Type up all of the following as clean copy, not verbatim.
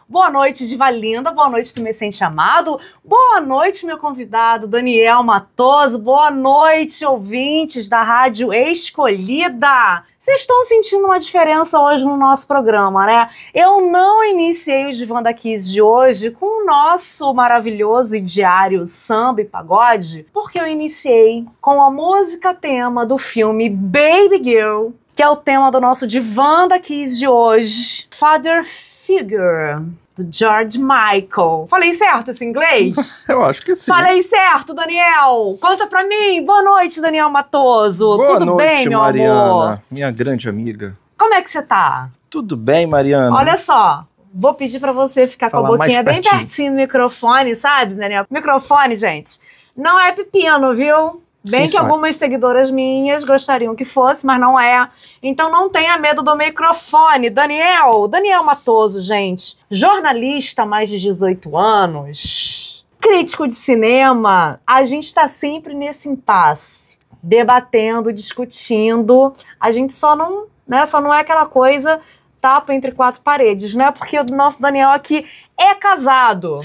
Boa noite, Diva Linda. Boa noite, Tu Me Sente Amado. Boa noite, meu convidado, Daniel Matoso. Boa noite, ouvintes da Rádio Escolhida. Vocês estão sentindo uma diferença hoje no nosso programa, né? Eu não iniciei o Divanda Kiss de hoje com o nosso maravilhoso e diário samba e pagode, porque eu iniciei com a música tema do filme Baby Girl, que é o tema do nosso Divanda Kiss de hoje, Father Figure, do George Michael. Falei certo esse inglês? Eu acho que sim. Falei certo, Daniel. Conta pra mim. Boa noite, Daniel Matoso. Boa Tudo noite, bem, meu Mariana, amor? minha grande amiga. Como é que você tá? Tudo bem, Mariana? Olha só, vou pedir pra você ficar com a Fala boquinha mais bem pertinho do microfone, sabe, Daniel? Microfone, gente, não é pepino, viu? Bem Sim, que senhora. algumas seguidoras minhas gostariam que fosse, mas não é. Então não tenha medo do microfone. Daniel Matoso, gente, jornalista há mais de 18 anos, crítico de cinema, a gente tá sempre nesse impasse, debatendo, discutindo, a gente só não é aquela coisa tapa entre quatro paredes, né? Porque o nosso Daniel aqui é casado.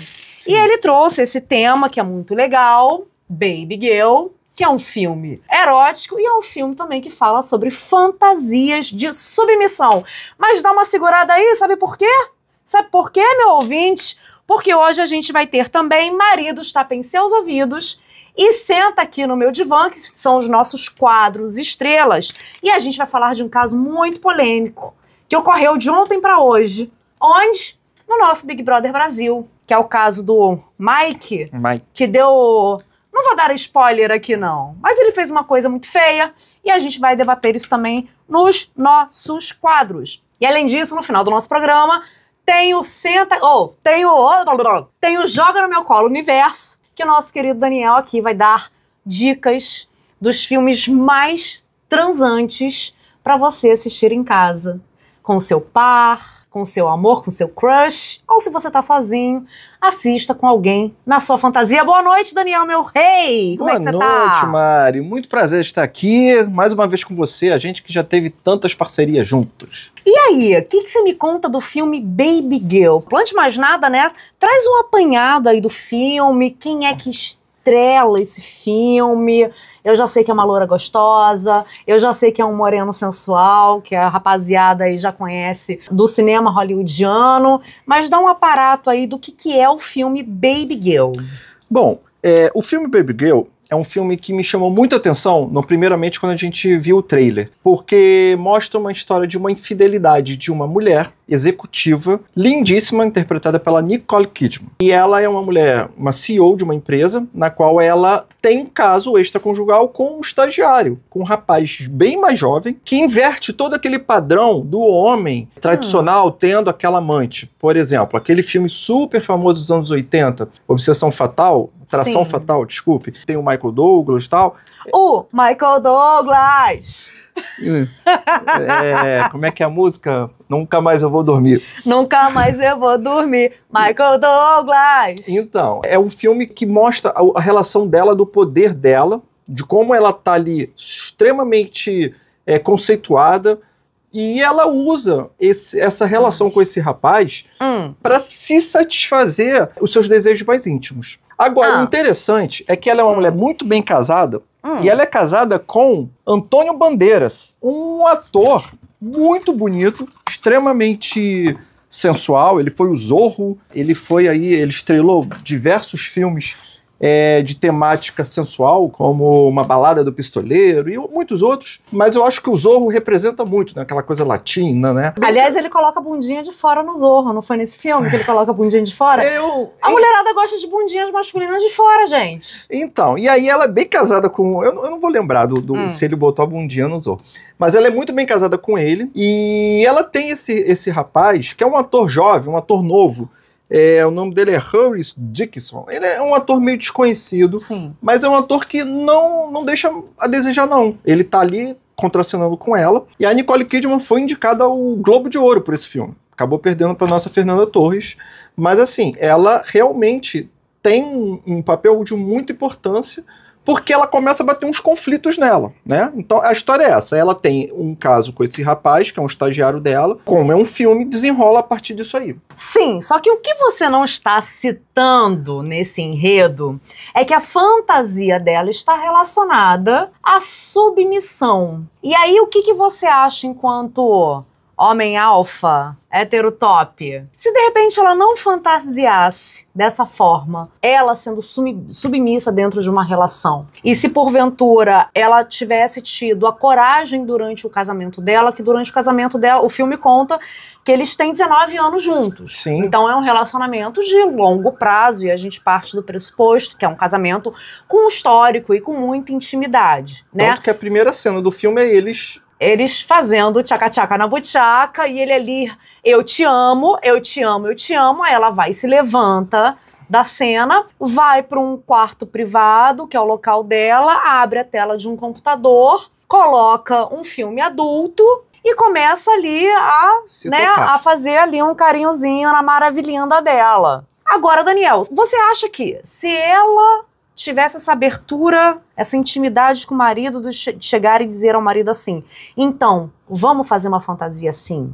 E ele trouxe esse tema que é muito legal, Baby Girl, que é um filme erótico e é um filme também que fala sobre fantasias de submissão. Mas dá uma segurada aí, sabe por quê? Sabe por quê, meu ouvinte? Porque hoje a gente vai ter também Maridos Tapem Seus Ouvidos e Senta Aqui no Meu Divã, que são os nossos quadros estrelas. E a gente vai falar de um caso muito polêmico, que ocorreu de ontem para hoje. Onde? No nosso Big Brother Brasil, que é o caso do Mike. Que deu... Não vou dar spoiler aqui, não. Mas ele fez uma coisa muito feia e a gente vai debater isso também nos nossos quadros. E além disso, no final do nosso programa, tem o Joga no Meu Colo Universo, que o nosso querido Daniel aqui vai dar dicas dos filmes mais transantes para você assistir em casa. Com o seu par, com o seu amor, com o seu crush, ou se você tá sozinho, assista com alguém na sua fantasia. Boa noite, Daniel, meu rei! Como é que você tá? Boa noite, Mari. Muito prazer estar aqui, mais uma vez com você, a gente que já teve tantas parcerias juntos. E aí, o que você me conta do filme Baby Girl? Antes de mais nada, né, traz um apanhado aí do filme, quem é que estrela esse filme. Eu já sei que é uma loura gostosa, eu já sei que é um moreno sensual, que a rapaziada aí já conhece do cinema hollywoodiano, mas dá um aparato aí do que é o filme Baby Girl. Bom, o filme Baby Girl é um filme que me chamou muita atenção, primeiramente quando a gente viu o trailer, porque mostra uma história de uma infidelidade de uma mulher executiva, lindíssima, interpretada pela Nicole Kidman. E ela é uma mulher, uma CEO de uma empresa, na qual ela tem um caso extraconjugal com um estagiário, com um rapaz bem mais jovem, que inverte todo aquele padrão do homem tradicional tendo aquela amante. Por exemplo, aquele filme super famoso dos anos 80, Obsessão Fatal, Tração Sim. Fatal, desculpe, tem o Michael Douglas e tal. O Michael Douglas! Como é que é a música? Nunca Mais Eu Vou Dormir. Nunca mais eu vou dormir, Michael Douglas! Então, é um filme que mostra a relação dela, do poder dela, de como ela tá ali extremamente conceituada, e ela usa essa relação com esse rapaz para se satisfazer os seus desejos mais íntimos. Agora, o interessante é que ela é uma mulher muito bem casada, e ela é casada com Antônio Bandeiras, um ator muito bonito, extremamente sensual. Ele foi o Zorro, ele estrelou diversos filmes de temática sensual, como Uma Balada do Pistoleiro e muitos outros, mas eu acho que o Zorro representa muito, né? Aquela coisa latina, né? Aliás, ele coloca a bundinha de fora no Zorro, não foi nesse filme que ele coloca a bundinha de fora? A mulherada gosta de bundinhas masculinas de fora, gente. Então, e aí ela é bem casada com... Eu não vou lembrar se ele botou a bundinha no Zorro, mas ela é muito bem casada com ele, e ela tem esse rapaz, que é um ator jovem, um ator novo. O nome dele é Horace Dickinson. Ele é um ator meio desconhecido, sim, mas é um ator que não deixa a desejar, não. Ele tá ali contracenando com ela, e a Nicole Kidman foi indicada ao Globo de Ouro por esse filme. Acabou perdendo para nossa Fernanda Torres, mas assim, ela realmente tem um papel de muita importância, porque ela começa a bater uns conflitos nela, né? Então a história é essa, ela tem um caso com esse rapaz, que é um estagiário dela, como é um filme, desenrola a partir disso aí. Sim, só que o que você não está citando nesse enredo é que a fantasia dela está relacionada à submissão. E aí o que você acha enquanto homem alfa, hétero top? Se de repente ela não fantasiasse dessa forma, ela sendo submissa dentro de uma relação, e se porventura ela tivesse tido a coragem durante o casamento dela, que durante o casamento dela, o filme conta que eles têm 19 anos juntos. Sim. Então é um relacionamento de longo prazo e a gente parte do pressuposto que é um casamento com histórico e com muita intimidade, né? Tanto que a primeira cena do filme é eles fazendo tchaca-tchaca na buchaca e ele ali, eu te amo, eu te amo, eu te amo. Aí ela vai, se levanta da cena, vai para um quarto privado, que é o local dela, abre a tela de um computador, coloca um filme adulto e começa ali a fazer ali um carinhozinho na maravilhinda dela. Agora, Daniel, você acha que se ela tivesse essa abertura, essa intimidade com o marido, de chegar e dizer ao marido assim, então, vamos fazer uma fantasia assim?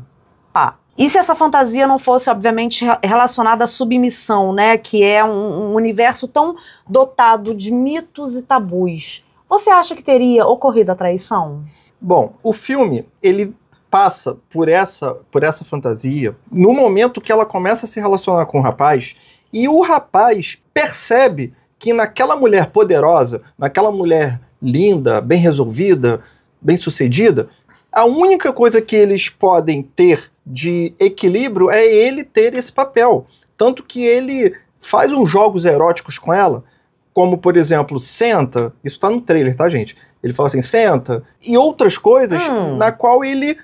Pá. E se essa fantasia não fosse, obviamente, relacionada à submissão, né, que é um universo tão dotado de mitos e tabus, você acha que teria ocorrido a traição? Bom, o filme, ele passa por essa fantasia no momento que ela começa a se relacionar com o rapaz, e o rapaz percebe que naquela mulher poderosa, naquela mulher linda, bem resolvida, bem sucedida, a única coisa que eles podem ter de equilíbrio é ele ter esse papel. Tanto que ele faz uns jogos eróticos com ela, como, por exemplo, senta, isso tá no trailer, tá, gente? Ele fala assim, senta, e outras coisas na qual ele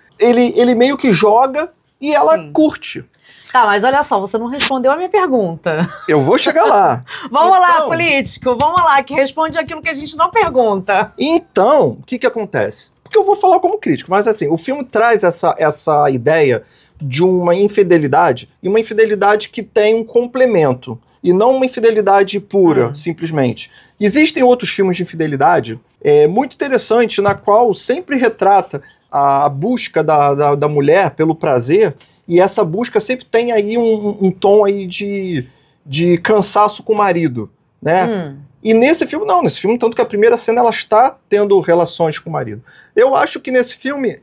meio que joga e ela curte. Tá, mas olha só, você não respondeu a minha pergunta. Eu vou chegar lá. Vamos lá, político, vamos lá, que responde aquilo que a gente não pergunta. Então, o que acontece? Porque eu vou falar como crítico, mas assim, o filme traz essa ideia de uma infidelidade, e uma infidelidade que tem um complemento, e não uma infidelidade pura, simplesmente. Existem outros filmes de infidelidade muito interessantes, na qual sempre retrata a busca da mulher pelo prazer, e essa busca sempre tem aí um tom aí de cansaço com o marido, né? E nesse filme, não. Nesse filme, tanto que a primeira cena ela está tendo relações com o marido. Eu acho que nesse filme,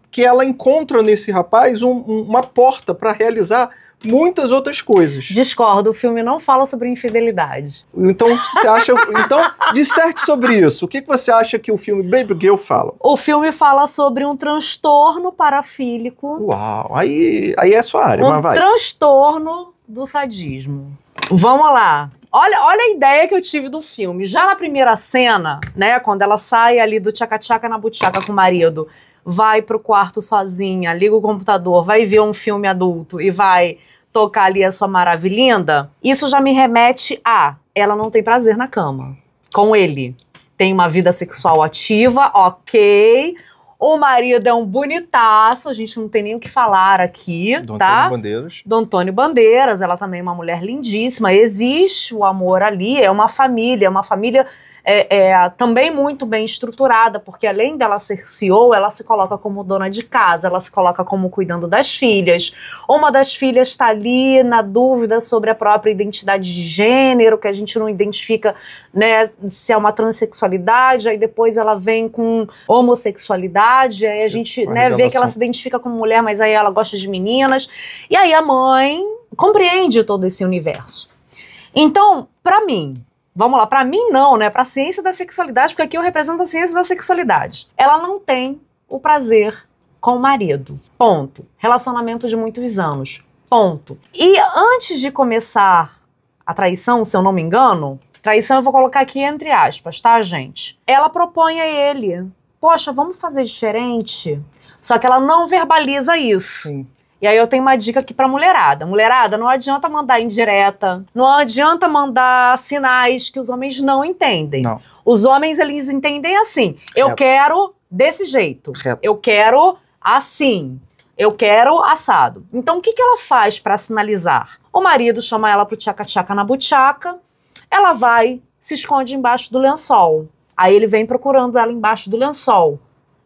que ela encontra nesse rapaz uma porta para realizar muitas outras coisas. Discordo, o filme não fala sobre infidelidade. Então, você acha... Então, disserte sobre isso. O que você acha que o filme Baby Girl fala? O filme fala sobre um transtorno parafílico. Uau, aí é sua área, mas vai. Transtorno do sadismo. Vamos lá. Olha a ideia que eu tive do filme. Já na primeira cena, né, quando ela sai ali do tchaca-tchaca na buchaca com o marido, vai pro quarto sozinha, liga o computador, vai ver um filme adulto e vai tocar ali a sua maravilhinda, isso já me remete a ela não tem prazer na cama com ele. Tem uma vida sexual ativa, ok. O marido é um bonitaço, a gente não tem nem o que falar aqui, Dom tá? Antônio Bandeiras. Dom Antônio Bandeiras, ela também é uma mulher lindíssima, existe o amor ali, é uma família também muito bem estruturada, porque além dela ser CEO, ela se coloca como dona de casa, ela se coloca como cuidando das filhas. Uma das filhas está ali na dúvida sobre a própria identidade de gênero, que a gente não identifica, né, se é uma transexualidade, aí depois ela vem com homossexualidade, aí a gente, né, vê que ela se identifica como mulher, mas aí ela gosta de meninas, e aí a mãe compreende todo esse universo. Então, pra mim, vamos lá, pra mim não, né? Pra ciência da sexualidade, porque aqui eu represento a ciência da sexualidade. Ela não tem o prazer com o marido. Ponto. Relacionamento de muitos anos. Ponto. E antes de começar a traição, se eu não me engano, traição eu vou colocar aqui entre aspas, tá, gente? Ela propõe a ele, poxa, vamos fazer diferente? Só que ela não verbaliza isso. Sim. E aí eu tenho uma dica aqui pra mulherada. Mulherada, não adianta mandar indireta, não adianta mandar sinais que os homens não entendem. Não. Os homens, eles entendem assim, eu quero desse jeito, eu quero assim, eu quero assado. Então o que ela faz pra sinalizar? O marido chama ela pro tchaca-tchaca na buchaca, ela vai, se esconde embaixo do lençol. Aí ele vem procurando ela embaixo do lençol.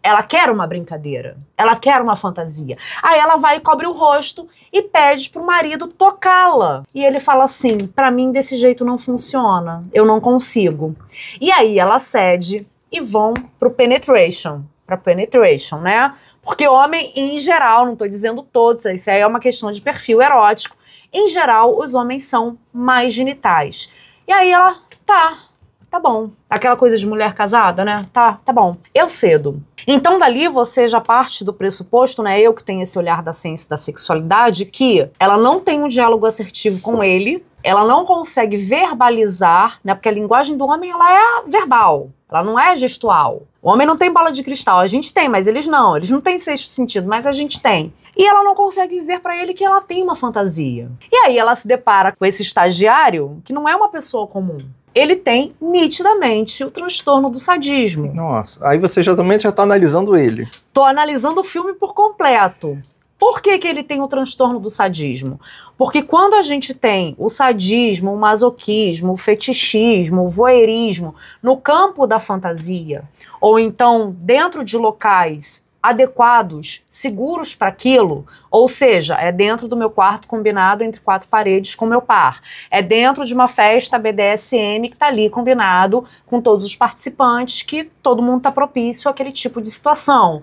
Ela quer uma brincadeira, ela quer uma fantasia. Aí ela vai e cobre o rosto e pede pro marido tocá-la. E ele fala assim, pra mim desse jeito não funciona, eu não consigo. E aí ela cede e vão pro penetration. Pra penetration, né? Porque homem, em geral, não tô dizendo todos, isso aí é uma questão de perfil erótico. Em geral, os homens são mais genitais. E aí ela, tá bom. Aquela coisa de mulher casada, né? Tá bom. Eu cedo. Então, dali você já parte do pressuposto, né? Eu que tenho esse olhar da ciência da sexualidade, que ela não tem um diálogo assertivo com ele, ela não consegue verbalizar, né? Porque a linguagem do homem, ela é verbal, ela não é gestual. O homem não tem bola de cristal, a gente tem, mas eles não têm sexto sentido, mas a gente tem. E ela não consegue dizer pra ele que ela tem uma fantasia. E aí ela se depara com esse estagiário, que não é uma pessoa comum. Ele tem, nitidamente, o transtorno do sadismo. Nossa, aí você também já tá analisando ele. Tô analisando o filme por completo. Por que ele tem o transtorno do sadismo? Porque quando a gente tem o sadismo, o masoquismo, o fetichismo, o voyeurismo no campo da fantasia, ou então dentro de locais adequados, seguros para aquilo, ou seja, é dentro do meu quarto combinado entre quatro paredes com meu par, é dentro de uma festa BDSM que está ali combinado com todos os participantes, que todo mundo está propício àquele tipo de situação,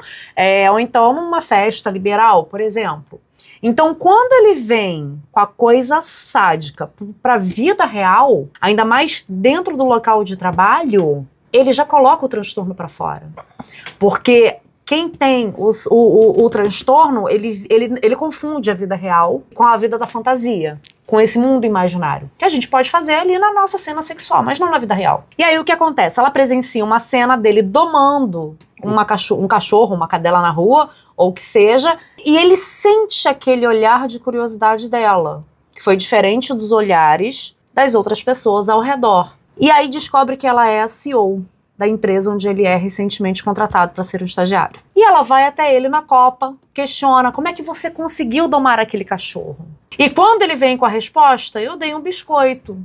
ou então numa festa liberal, por exemplo. Então, quando ele vem com a coisa sádica para a vida real, ainda mais dentro do local de trabalho, ele já coloca o transtorno para fora, porque quem tem o transtorno, ele confunde a vida real com a vida da fantasia, com esse mundo imaginário, que a gente pode fazer ali na nossa cena sexual, mas não na vida real. E aí o que acontece? Ela presencia uma cena dele domando um cachorro, uma cadela na rua, ou o que seja, e ele sente aquele olhar de curiosidade dela, que foi diferente dos olhares das outras pessoas ao redor. E aí descobre que ela é a CEO da empresa onde ele é recentemente contratado para ser um estagiário. E ela vai até ele na copa, questiona como é que você conseguiu domar aquele cachorro. E quando ele vem com a resposta, eu dei um biscoito.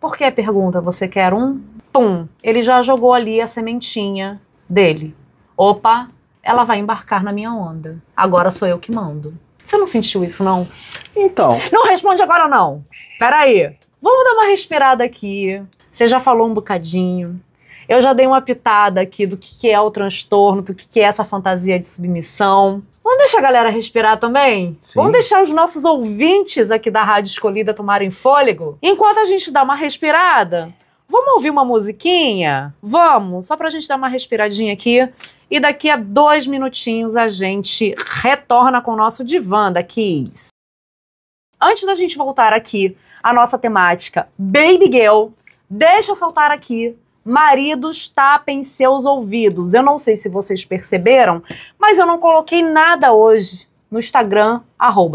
Por que pergunta, você quer um? Pum, ele já jogou ali a sementinha dele. Opa, ela vai embarcar na minha onda. Agora sou eu que mando. Você não sentiu isso, não? Então. Não responde agora, não. Peraí. Vamos dar uma respirada aqui. Você já falou um bocadinho. Eu já dei uma pitada aqui do que é o transtorno, do que é essa fantasia de submissão. Vamos deixar a galera respirar também? Sim. Vamos deixar os nossos ouvintes aqui da Rádio Escolhida tomarem fôlego? Enquanto a gente dá uma respirada, vamos ouvir uma musiquinha? Vamos, só pra gente dar uma respiradinha aqui. E daqui a 2 minutinhos a gente retorna com o nosso Divã da Kiss. Antes da gente voltar aqui à nossa temática Baby Girl, deixa eu soltar aqui: maridos, tapem seus ouvidos. Eu não sei se vocês perceberam, mas eu não coloquei nada hoje no Instagram,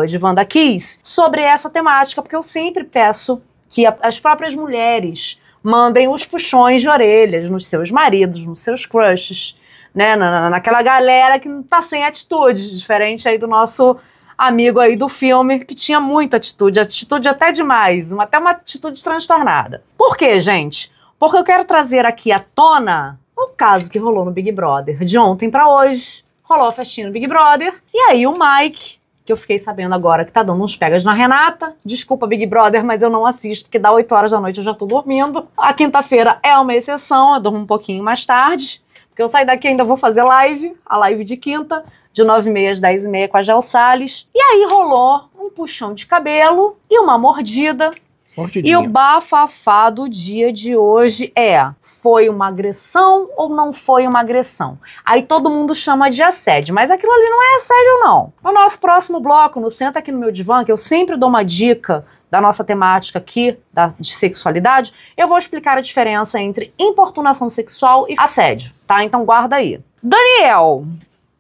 @DivãDaKiss, sobre essa temática, porque eu sempre peço que as próprias mulheres mandem os puxões de orelhas nos seus maridos, nos seus crushes, né? Naquela galera que não tá sem atitude, diferente aí do nosso amigo aí do filme, que tinha muita atitude até demais, até uma atitude transtornada. Por quê, gente? Porque eu quero trazer aqui à tona o caso que rolou no Big Brother. De ontem pra hoje, rolou a festinha no Big Brother. E aí o Mike, que eu fiquei sabendo agora que tá dando uns pegas na Renata. Desculpa, Big Brother, mas eu não assisto, porque dá 8 horas da noite eu já tô dormindo. A quinta-feira é uma exceção, eu durmo um pouquinho mais tarde. Porque eu saio daqui e ainda vou fazer a live de quinta, de 9h30 às 10h30 com a Gel Salles. E aí rolou um puxão de cabelo e uma mordida. Mordidinha. E o bafafá do dia de hoje foi uma agressão ou não foi uma agressão? Aí todo mundo chama de assédio, mas aquilo ali não é assédio, não. No nosso próximo bloco, no Senta Aqui no Meu Divã, que eu sempre dou uma dica da nossa temática aqui, de sexualidade, eu vou explicar a diferença entre importunação sexual e assédio, tá? Então guarda aí. Daniel,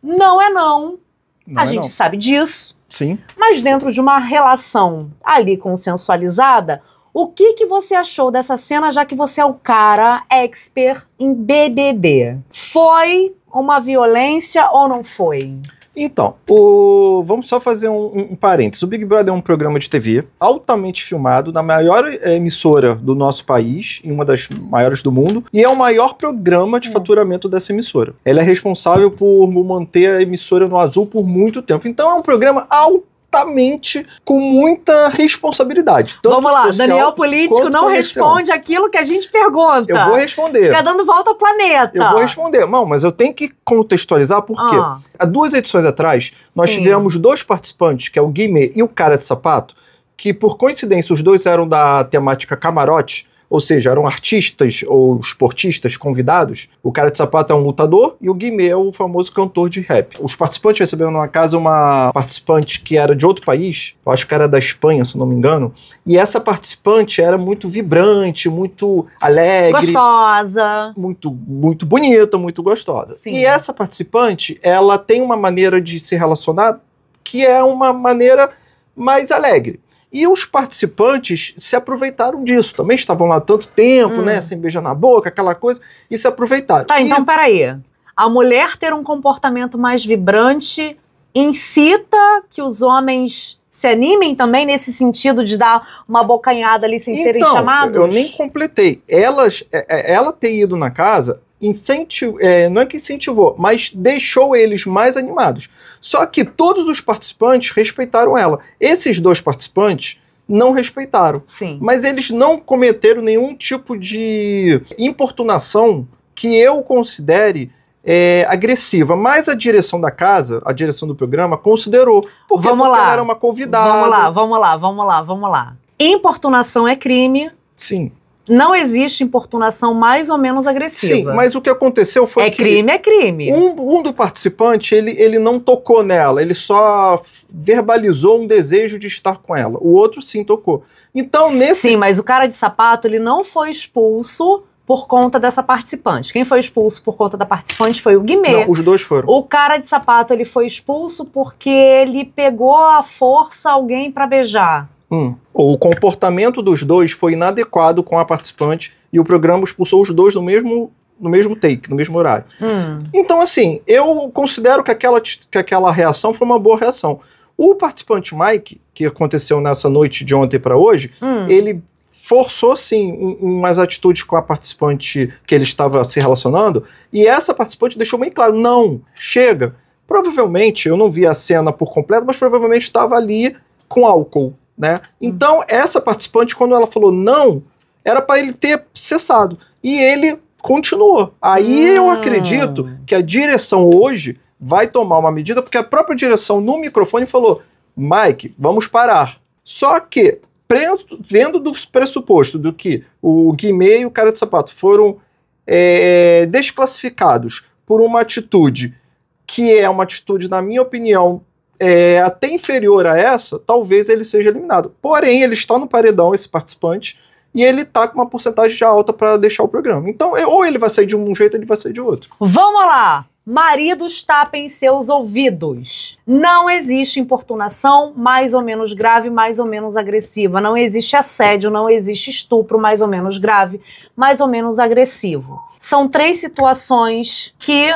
não é não. A gente sabe disso. Sim. Mas dentro de uma relação ali consensualizada, o que você achou dessa cena, já que você é o cara expert em BBB? Foi uma violência ou não foi? Então, vamos só fazer um parênteses. O Big Brother é um programa de TV altamente filmado na maior emissora do nosso país, em uma das maiores do mundo, e é o maior programa de faturamento dessa emissora. Ela é responsável por manter a emissora no azul por muito tempo. Então é um programa altamente com muita responsabilidade. Vamos lá, Daniel Político não responde aquilo que a gente pergunta. Eu vou responder. Fica dando volta ao planeta. Eu vou responder. Não, mas eu tenho que contextualizar por quê? Há 2 edições atrás, nós tivemos 2 participantes, que é o Guimê e o Cara de Sapato, que por coincidência os 2 eram da temática camarote, ou seja, eram artistas ou esportistas convidados. O Cara de Sapato é um lutador e o Guimê é o famoso cantor de rap. Os participantes receberam numa casa uma participante que era de outro país, eu acho que era da Espanha, se não me engano, e essa participante era muito vibrante, muito alegre. Gostosa. Muito bonita, muito gostosa. Sim. E essa participante, ela tem uma maneira de se relacionar que é uma maneira mais alegre. E os participantes se aproveitaram disso. Também estavam lá há tanto tempo, né? Sem beijar na boca, aquela coisa, e se aproveitaram. Tá, então peraí. A mulher ter um comportamento mais vibrante incita que os homens se animem também nesse sentido de dar uma bocanhada ali sem serem chamados? Eu nem completei. Ela ter ido na casa não é que incentivou, mas deixou eles mais animados. Só que todos os participantes respeitaram ela. Esses 2 participantes não respeitaram. Sim. Mas eles não cometeram nenhum tipo de importunação que eu considere agressiva. Mas a direção da casa, a direção do programa, considerou. Porque ela era uma convidada. Vamos lá. Importunação é crime. Sim. Não existe importunação mais ou menos agressiva. Sim, mas o que aconteceu foi que... É crime. Um do participante, ele não tocou nela, ele só verbalizou um desejo de estar com ela. O outro sim tocou. Então, Sim, mas o Cara de Sapato, ele não foi expulso por conta dessa participante. Quem foi expulso por conta da participante foi o Guimê. Não, os 2 foram. O Cara de Sapato, ele foi expulso porque ele pegou à força alguém pra beijar. O comportamento dos 2 foi inadequado com a participante e o programa expulsou os 2 no mesmo take, no mesmo horário. Então, assim, eu considero que aquela reação foi uma boa reação. O participante Mike, que aconteceu nessa noite de ontem para hoje, ele forçou, sim, umas atitudes com a participante que ele estava se relacionando, e essa participante deixou bem claro, não, chega. Provavelmente, eu não vi a cena por completo, mas provavelmente estava ali com álcool. Né? Então, essa participante, quando ela falou não, era para ele ter cessado. E ele continuou. Aí eu acredito que a direção hoje vai tomar uma medida, porque a própria direção no microfone falou, Mike, vamos parar. Só que, vendo do pressuposto do que o Guimê e o Cara de Sapato foram desclassificados por uma atitude que é uma atitude, na minha opinião, até inferior a essa, talvez ele seja eliminado. Porém, ele está no paredão, esse participante, e ele está com uma porcentagem já alta para deixar o programa. Então, ou ele vai sair de um jeito, ou ele vai sair de outro. Vamos lá! Maridos, tapem seus ouvidos. Não existe importunação mais ou menos grave, mais ou menos agressiva. Não existe assédio, não existe estupro mais ou menos grave, mais ou menos agressivo. São 3 situações que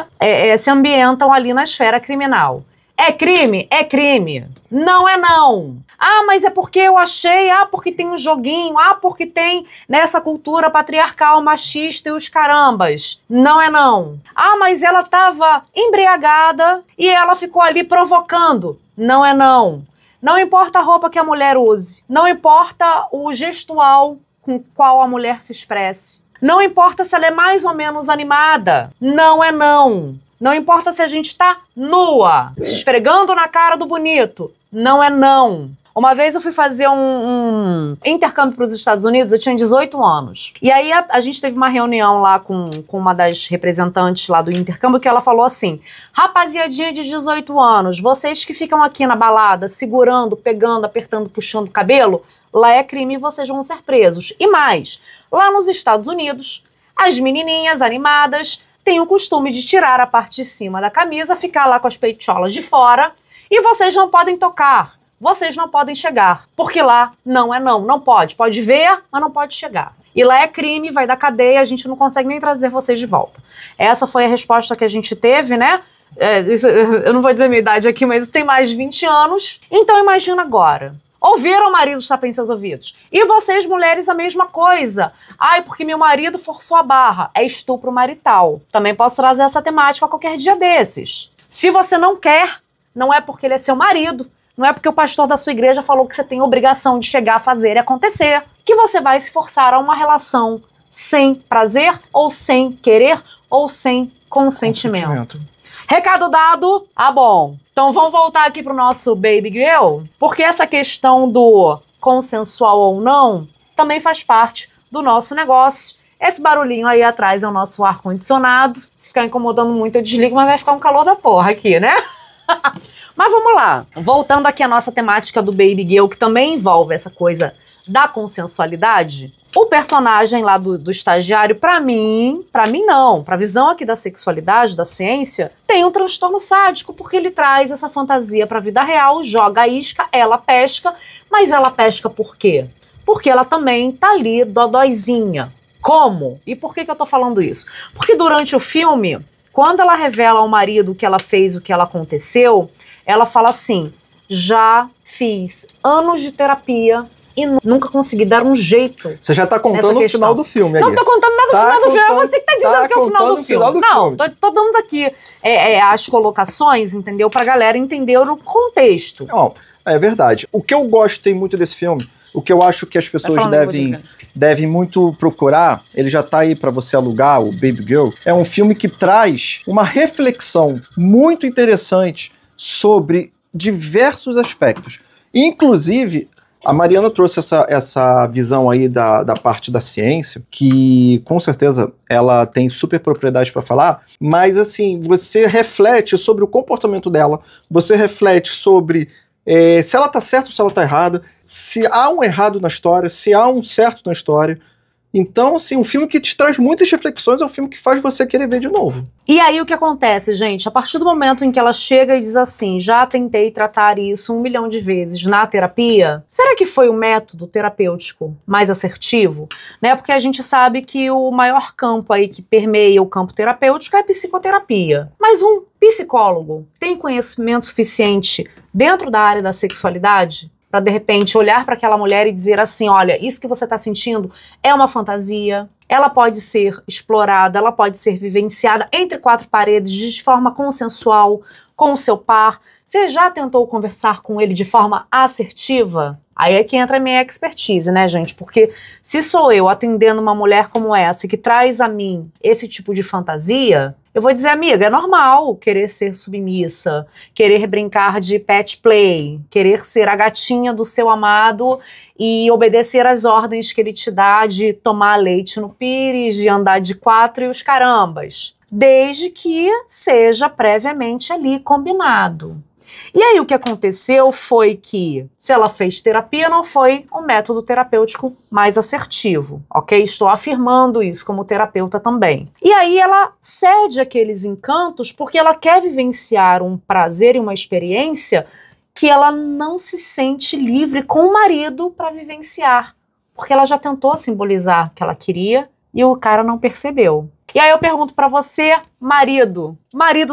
se ambientam ali na esfera criminal. É crime? É crime. Não é não. Ah, mas é porque eu achei, porque tem um joguinho, porque tem nessa cultura patriarcal, machista e os carambas. Não é não. Ah, mas ela estava embriagada e ela ficou ali provocando. Não é não. Não importa a roupa que a mulher use. Não importa o gestual com qual a mulher se expresse. Não importa se ela é mais ou menos animada. Não é não. Não importa se a gente está nua, se esfregando na cara do bonito. Não é não. Uma vez eu fui fazer um intercâmbio para os Estados Unidos, eu tinha 18 anos. E aí a gente teve uma reunião lá com uma das representantes lá do intercâmbio que ela falou assim, rapaziadinha de 18 anos, vocês que ficam aqui na balada segurando, pegando, apertando, puxando o cabelo, lá é crime e vocês vão ser presos. E mais, lá nos Estados Unidos, as menininhas animadas têm o costume de tirar a parte de cima da camisa, ficar lá com as peitolas de fora e vocês não podem tocar. Vocês não podem chegar, porque lá não é não. Não pode. Pode ver, mas não pode chegar. E lá é crime, vai dar cadeia, a gente não consegue nem trazer vocês de volta. Essa foi a resposta que a gente teve, né? eu não vou dizer minha idade aqui, mas isso tem mais de 20 anos. Então imagina agora. Ouviram o marido chapéu em seus ouvidos. E vocês, mulheres, a mesma coisa. Ai, porque meu marido forçou a barra. É estupro marital. Também posso trazer essa temática a qualquer dia desses. Se você não quer, não é porque ele é seu marido, não é porque o pastor da sua igreja falou que você tem obrigação de chegar a fazer e acontecer, que você vai se forçar a uma relação sem prazer, ou sem querer, ou sem consentimento. Recado dado, bom. Então vamos voltar aqui pro nosso Baby Girl, porque essa questão do consensual ou não também faz parte do nosso negócio. Esse barulhinho aí atrás é o nosso ar-condicionado. Se ficar incomodando muito eu desligo, mas vai ficar um calor da porra aqui, né? Mas vamos lá. Voltando aqui à nossa temática do Baby Girl, que também envolve essa coisa da consensualidade. O personagem lá do estagiário, pra mim não, pra visão aqui da sexualidade, da ciência, tem um transtorno sádico, porque ele traz essa fantasia pra vida real, joga a isca, ela pesca, mas ela pesca por quê? Porque ela também tá ali dodóizinha. Como? E por que eu tô falando isso? Porque durante o filme, quando ela revela ao marido o que ela fez, o que ela aconteceu, ela fala assim, já fiz anos de terapia e nunca consegui dar um jeito. Você já tá contando o final do filme. Não tô contando nada do final do filme. É você que tá dizendo que é o final do filme. Não, tô dando aqui as colocações, entendeu? Pra galera entender o contexto. Não, é verdade. O que eu gostei muito desse filme, o que eu acho que as pessoas devem muito procurar, ele já tá aí pra você alugar, o Baby Girl, é um filme que traz uma reflexão muito interessante sobre diversos aspectos. Inclusive, a Mariana trouxe essa visão aí da parte da ciência, que com certeza ela tem super propriedade para falar, mas assim, você reflete sobre o comportamento dela, você reflete sobre se ela tá certa ou se ela tá errada, se há um errado na história, se há um certo na história. Então, assim, um filme que te traz muitas reflexões, é um filme que faz você querer ver de novo. E aí o que acontece, gente? A partir do momento em que ela chega e diz assim, já tentei tratar isso 1 milhão de vezes na terapia, será que foi o método terapêutico mais assertivo? Né? Porque a gente sabe que o maior campo aí que permeia o campo terapêutico é a psicoterapia. Mas um psicólogo tem conhecimento suficiente dentro da área da sexualidade para de repente olhar para aquela mulher e dizer assim, olha, isso que você está sentindo é uma fantasia, ela pode ser explorada, ela pode ser vivenciada entre 4 paredes de forma consensual com o seu par. Você já tentou conversar com ele de forma assertiva? Aí é que entra a minha expertise, né, gente? Porque se sou eu atendendo uma mulher como essa que traz a mim esse tipo de fantasia, eu vou dizer, amiga, é normal querer ser submissa, querer brincar de pet play, querer ser a gatinha do seu amado e obedecer às ordens que ele te dá de tomar leite no pires, de andar de 4 e os carambas, desde que seja previamente ali combinado. E aí o que aconteceu foi que, se ela fez terapia, não foi um método terapêutico mais assertivo, ok? Estou afirmando isso como terapeuta também. E aí ela cede aqueles encantos porque ela quer vivenciar um prazer e uma experiência que ela não se sente livre com o marido para vivenciar, porque ela já tentou simbolizar que ela queria e o cara não percebeu. E aí eu pergunto pra você, marido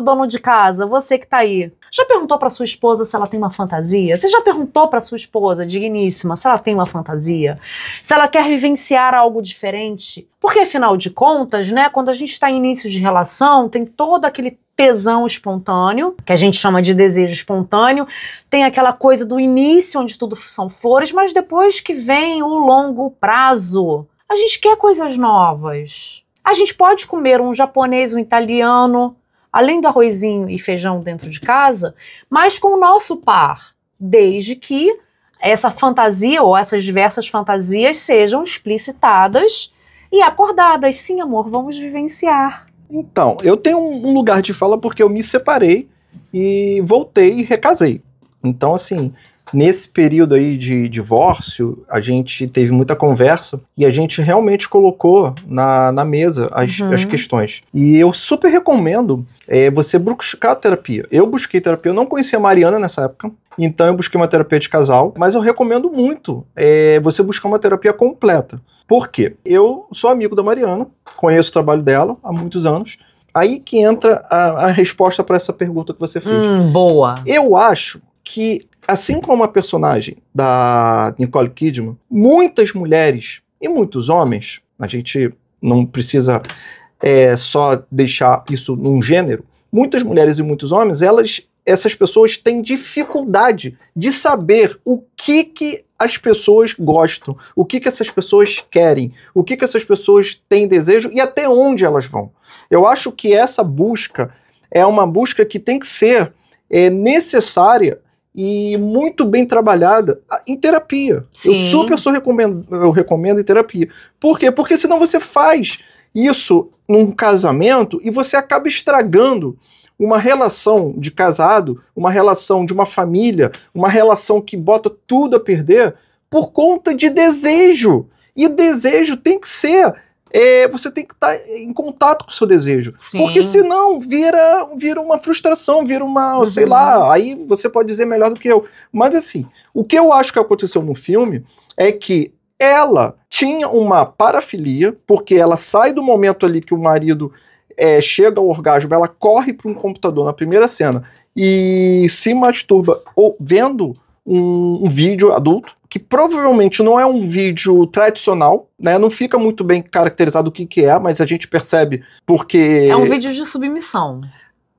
dono de casa, você que tá aí, já perguntou pra sua esposa se ela tem uma fantasia? Você já perguntou pra sua esposa, digníssima, se ela tem uma fantasia? Se ela quer vivenciar algo diferente? Porque afinal de contas, né, quando a gente tá em início de relação, tem todo aquele tesão espontâneo, que a gente chama de desejo espontâneo, tem aquela coisa do início onde tudo são flores, mas depois que vem o longo prazo, a gente quer coisas novas. A gente pode comer um japonês, um italiano, além do arrozinho e feijão dentro de casa, mas com o nosso par, desde que essa fantasia ou essas diversas fantasias sejam explicitadas e acordadas. Sim, amor, vamos vivenciar. Então, eu tenho um lugar de fala porque eu me separei e voltei e recasei. Então, assim, nesse período aí de divórcio, a gente teve muita conversa e a gente realmente colocou na mesa as questões. E eu super recomendo você buscar terapia. Eu busquei terapia, eu não conhecia a Mariana nessa época, então eu busquei uma terapia de casal, mas eu recomendo muito você buscar uma terapia completa. Por quê? Eu sou amigo da Mariana, conheço o trabalho dela há muitos anos, Aí que entra a resposta para essa pergunta que você fez. Boa. Eu acho que, assim como a personagem da Nicole Kidman, muitas mulheres e muitos homens, a gente não precisa só deixar isso num gênero, muitas mulheres e muitos homens, essas pessoas têm dificuldade de saber o que as pessoas gostam, o que essas pessoas querem, o que essas pessoas têm desejo e até onde elas vão. Eu acho que essa busca é uma busca que tem que ser necessária e muito bem trabalhada em terapia. Sim. Eu recomendo em terapia. Por quê? Porque senão você faz isso num casamento e você acaba estragando uma relação de casado, uma relação de uma família, uma relação que bota tudo a perder por conta de desejo. E desejo tem que ser... você tem que estar em contato com o seu desejo. Sim. Porque senão vira uma frustração, vira uma, sei lá, aí você pode dizer melhor do que eu. Mas assim, o que eu acho que aconteceu no filme é que ela tinha uma parafilia, porque ela sai do momento ali que o marido chega ao orgasmo, ela corre para um computador na primeira cena e se masturba vendo um vídeo adulto, que provavelmente não é um vídeo tradicional, né? Não fica muito bem caracterizado o que é, mas a gente percebe porque... É um vídeo de submissão.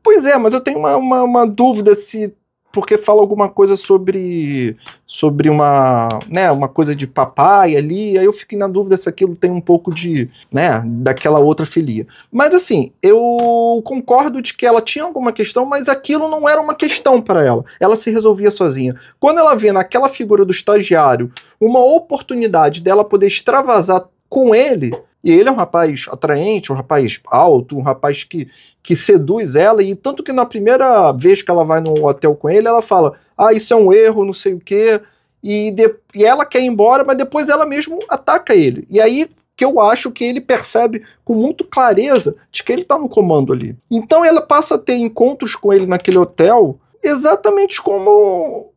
Pois é, mas eu tenho uma dúvida se... Porque fala alguma coisa sobre uma coisa de papai ali, aí eu fico na dúvida se aquilo tem um pouco de, daquela outra filia. Mas assim, eu concordo de que ela tinha alguma questão, mas aquilo não era uma questão para ela. Ela se resolvia sozinha. Quando ela vê naquela figura do estagiário uma oportunidade dela poder extravasar com ele, e ele é um rapaz atraente, um rapaz alto, um rapaz que seduz ela, e tanto que na primeira vez que ela vai no hotel com ele, ela fala, isso é um erro, não sei o quê, e ela quer ir embora, mas depois ela mesmo ataca ele. E aí que eu acho que ele percebe com muita clareza de que ele está no comando ali. Então ela passa a ter encontros com ele naquele hotel exatamente como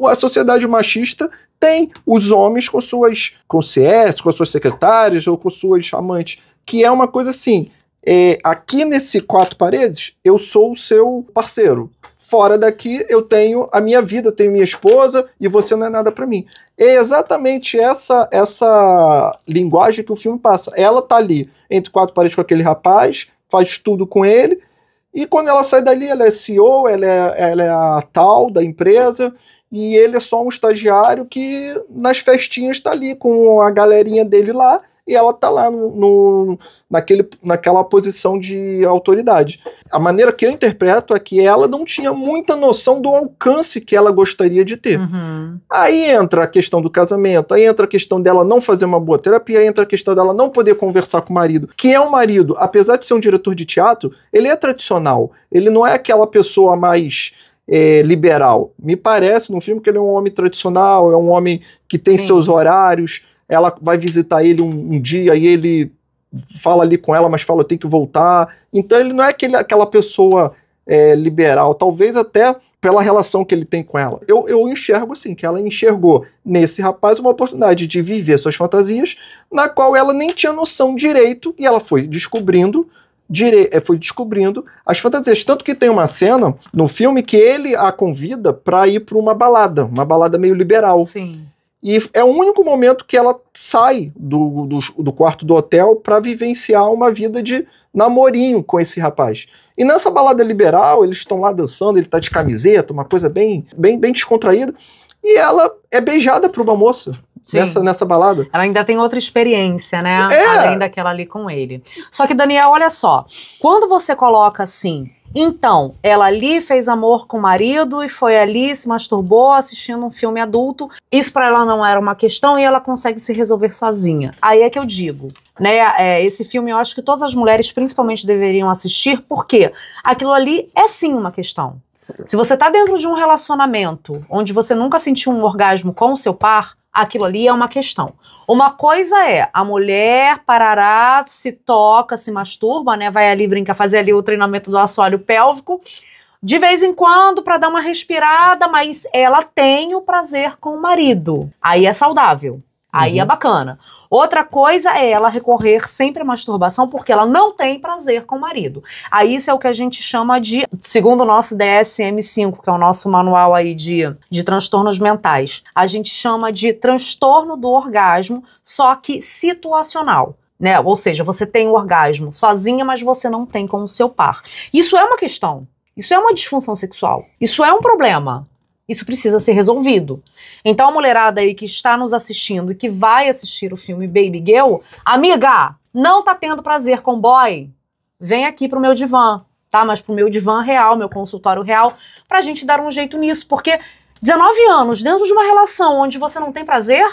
a sociedade machista tem os homens com suas concierges, com suas secretárias ou com suas amantes, que é uma coisa assim, aqui nesse 4 paredes eu sou o seu parceiro, fora daqui eu tenho a minha vida, eu tenho minha esposa e você não é nada pra mim. É exatamente essa linguagem que o filme passa. Ela tá ali entre 4 paredes com aquele rapaz, faz tudo com ele, e quando ela sai dali, ela é CEO, ela é a tal da empresa, e ele é só um estagiário que nas festinhas está ali com a galerinha dele lá, e ela está lá naquela posição de autoridade. A maneira que eu interpreto é que ela não tinha muita noção do alcance que ela gostaria de ter. Uhum. Aí entra a questão do casamento, aí entra a questão dela não fazer uma boa terapia, aí entra a questão dela não poder conversar com o marido, que é um marido, apesar de ser um diretor de teatro, ele é tradicional, ele não é aquela pessoa mais... liberal. Me parece no filme que ele é um homem tradicional, é um homem que tem seus horários, ela vai visitar ele um dia e ele fala ali com ela, mas fala, eu tenho que voltar. Então ele não é aquela pessoa liberal, talvez até pela relação que ele tem com ela. Eu enxergo assim, que ela enxergou nesse rapaz uma oportunidade de viver suas fantasias, na qual ela nem tinha noção direito, e ela foi descobrindo as fantasias. Tanto que tem uma cena no filme que ele a convida para ir para uma balada meio liberal. Sim. E é o único momento que ela sai do quarto do hotel para vivenciar uma vida de namorinho com esse rapaz. E nessa balada liberal, eles estão lá dançando, ele tá de camiseta, uma coisa bem descontraída, e ela é beijada por uma moça. Nessa balada. Ela ainda tem outra experiência, né? Além daquela ali com ele. Só que, Daniel, olha só. Quando você coloca assim, então, ela ali fez amor com o marido e foi ali, se masturbou assistindo um filme adulto. Isso pra ela não era uma questão e ela consegue se resolver sozinha. Aí é que eu digo, né? Esse filme eu acho que todas as mulheres principalmente deveriam assistir, porque aquilo ali é sim uma questão. Se você tá dentro de um relacionamento onde você nunca sentiu um orgasmo com o seu par, aquilo ali é uma questão. Uma coisa é, a mulher parará, se toca, se masturba, né? Vai ali brincar, fazer ali o treinamento do assoalho pélvico, de vez em quando para dar uma respirada, mas ela tem o prazer com o marido. Aí é saudável. Aí é bacana. Outra coisa é ela recorrer sempre à masturbação porque ela não tem prazer com o marido. Aí isso é o que a gente chama de, segundo o nosso DSM-5, que é o nosso manual aí de transtornos mentais, a gente chama de transtorno do orgasmo, só que situacional. Né? Ou seja, você tem o orgasmo sozinha, mas você não tem com o seu par. Isso é uma questão. Isso é uma disfunção sexual. Isso é um problema. Isso precisa ser resolvido. Então, a mulherada aí que está nos assistindo e que vai assistir o filme Baby Girl, amiga, não tá tendo prazer com boy? Vem aqui pro meu divã, tá? Mas pro meu divã real, meu consultório real, pra gente dar um jeito nisso. Porque 19 anos dentro de uma relação onde você não tem prazer,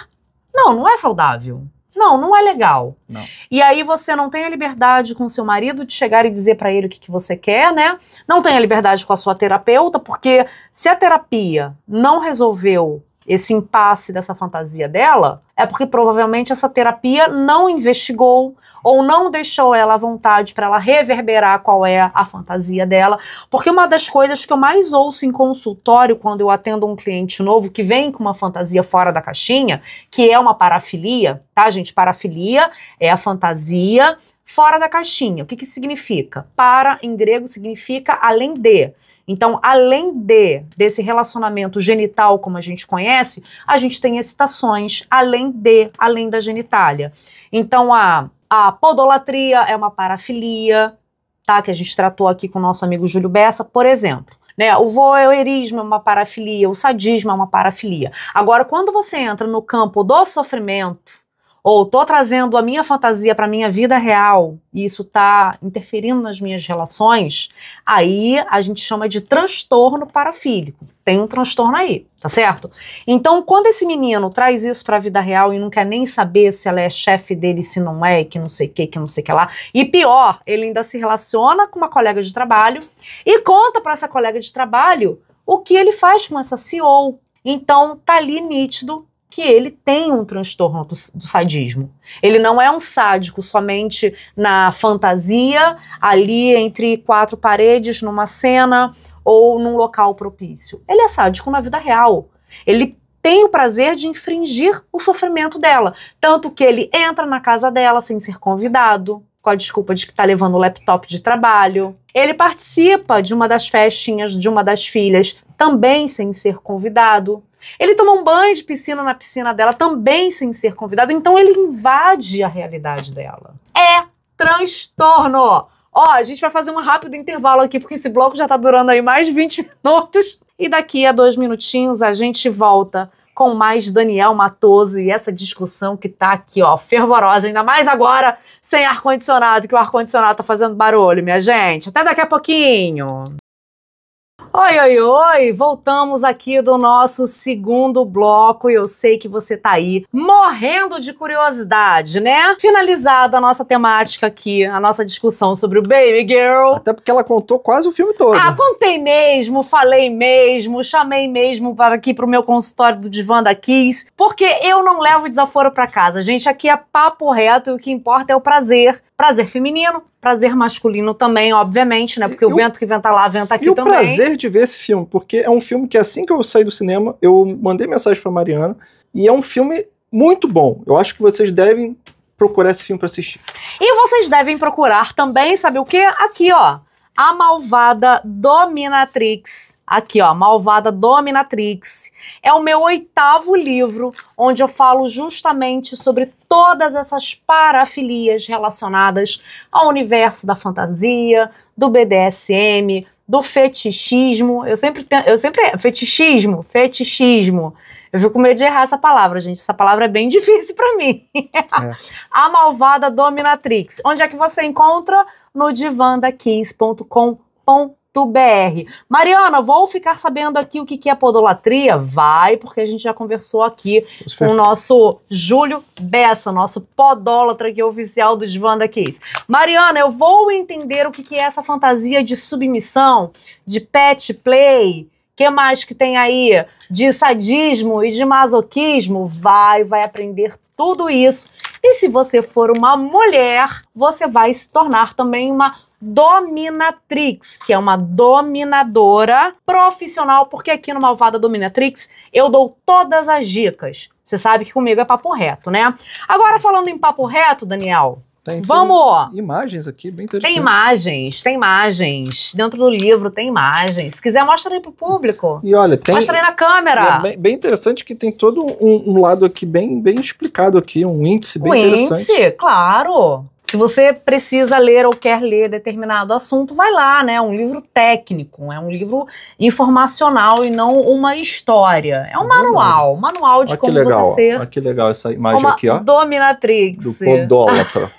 não é saudável. Não é legal. Não. E aí você não tem a liberdade com o seu marido de chegar e dizer pra ele o que você quer, né? Não tem a liberdade com a sua terapeuta, porque se a terapia não resolveu esse impasse dessa fantasia dela, é porque provavelmente essa terapia não investigou ou não deixou ela à vontade para ela reverberar qual é a fantasia dela. Porque uma das coisas que eu mais ouço em consultório quando eu atendo um cliente novo que vem com uma fantasia fora da caixinha, que é uma parafilia, tá, gente? Parafilia é a fantasia fora da caixinha. O que significa? Para, em grego, significa além de. Então, além desse relacionamento genital, como a gente conhece, a gente tem excitações além da genitália. Então, a podolatria é uma parafilia, tá? Que a gente tratou aqui com o nosso amigo Júlio Bessa, por exemplo. Né? O voyeurismo é uma parafilia, o sadismo é uma parafilia. Agora, quando você entra no campo do sofrimento, ou tô trazendo a minha fantasia para minha vida real e isso tá interferindo nas minhas relações, aí a gente chama de transtorno parafílico. Tem um transtorno aí, tá certo? Então, quando esse menino traz isso pra vida real e não quer nem saber se ela é chefe dele, se não é, que não sei o que não sei o que lá, e pior, ele ainda se relaciona com uma colega de trabalho e conta pra essa colega de trabalho o que ele faz com essa CEO. Então, tá ali nítido que ele tem um transtorno do sadismo. Ele não é um sádico somente na fantasia, ali entre quatro paredes, numa cena ou num local propício. Ele é sádico na vida real. Ele tem o prazer de infringir o sofrimento dela. Tanto que ele entra na casa dela sem ser convidado, com a desculpa de que tá levando o laptop de trabalho. Ele participa de uma das festinhas de uma das filhas, também sem ser convidado. Ele toma um banho de piscina na piscina dela, também sem ser convidado. Então ele invade a realidade dela. É transtorno! Ó, a gente vai fazer um rápido intervalo aqui, porque esse bloco já tá durando aí mais de 20 minutos. E daqui a 2 minutinhos a gente volta com mais Daniel Matoso e essa discussão que tá aqui, ó, fervorosa. Ainda mais agora, sem ar-condicionado, que o ar-condicionado tá fazendo barulho, minha gente. Até daqui a pouquinho. Oi, voltamos aqui do nosso segundo bloco e eu sei que você tá aí morrendo de curiosidade, né? Finalizada a nossa temática aqui, a nossa discussão sobre o Baby Girl. Até porque ela contou quase o filme todo. Ah, contei mesmo, falei mesmo, chamei mesmo para aqui pro meu consultório do Divã da Kiss, porque eu não levo desaforo pra casa, gente, aqui é papo reto e o que importa é o prazer. Prazer feminino, prazer masculino também, obviamente, né? Porque o vento que venta lá, venta aqui também. E o prazer de ver esse filme, porque é um filme que assim que eu saí do cinema, eu mandei mensagem pra Mariana, e é um filme muito bom. Eu acho que vocês devem procurar esse filme pra assistir. E vocês devem procurar também, sabe o quê? Aqui, ó. A Malvada Dominatrix. Aqui, ó, Malvada Dominatrix. É o meu 8º livro, onde eu falo justamente sobre todas essas parafilias relacionadas ao universo da fantasia, do BDSM, do fetichismo. Fetichismo. Eu fico com medo de errar essa palavra, gente. Essa palavra é bem difícil pra mim. É. A Malvada Dominatrix. Onde é que você encontra? No divandakiss.com.br. Mariana, vou ficar sabendo aqui o que é podolatria? Vai, porque a gente já conversou aqui com o nosso Júlio Bessa, nosso podólatra aqui oficial do Divã da Kiss. Mariana, eu vou entender o que é essa fantasia de submissão, de pet play. O que mais que tem aí de sadismo e de masoquismo? Vai aprender tudo isso. E se você for uma mulher, você vai se tornar também uma dominatrix, que é uma dominadora profissional, porque aqui no Malvada Dominatrix eu dou todas as dicas. Sim. Você sabe que comigo é papo reto, né? Agora, falando em papo reto, Daniel, Tem vamos! Imagens aqui, bem interessantes. Tem imagens. Dentro do livro tem imagens. Se quiser, mostra aí pro público. E olha, tem... Mostra aí na câmera. É bem interessante que tem todo um lado aqui bem explicado aqui, um índice bem interessante. Índice, claro. Se você precisa ler ou quer ler determinado assunto, vai lá, né? É um livro técnico, é um livro informacional e não uma história. É um manual de como você ser Olha que legal essa imagem uma aqui, ó. dominatrix. Do podólatra.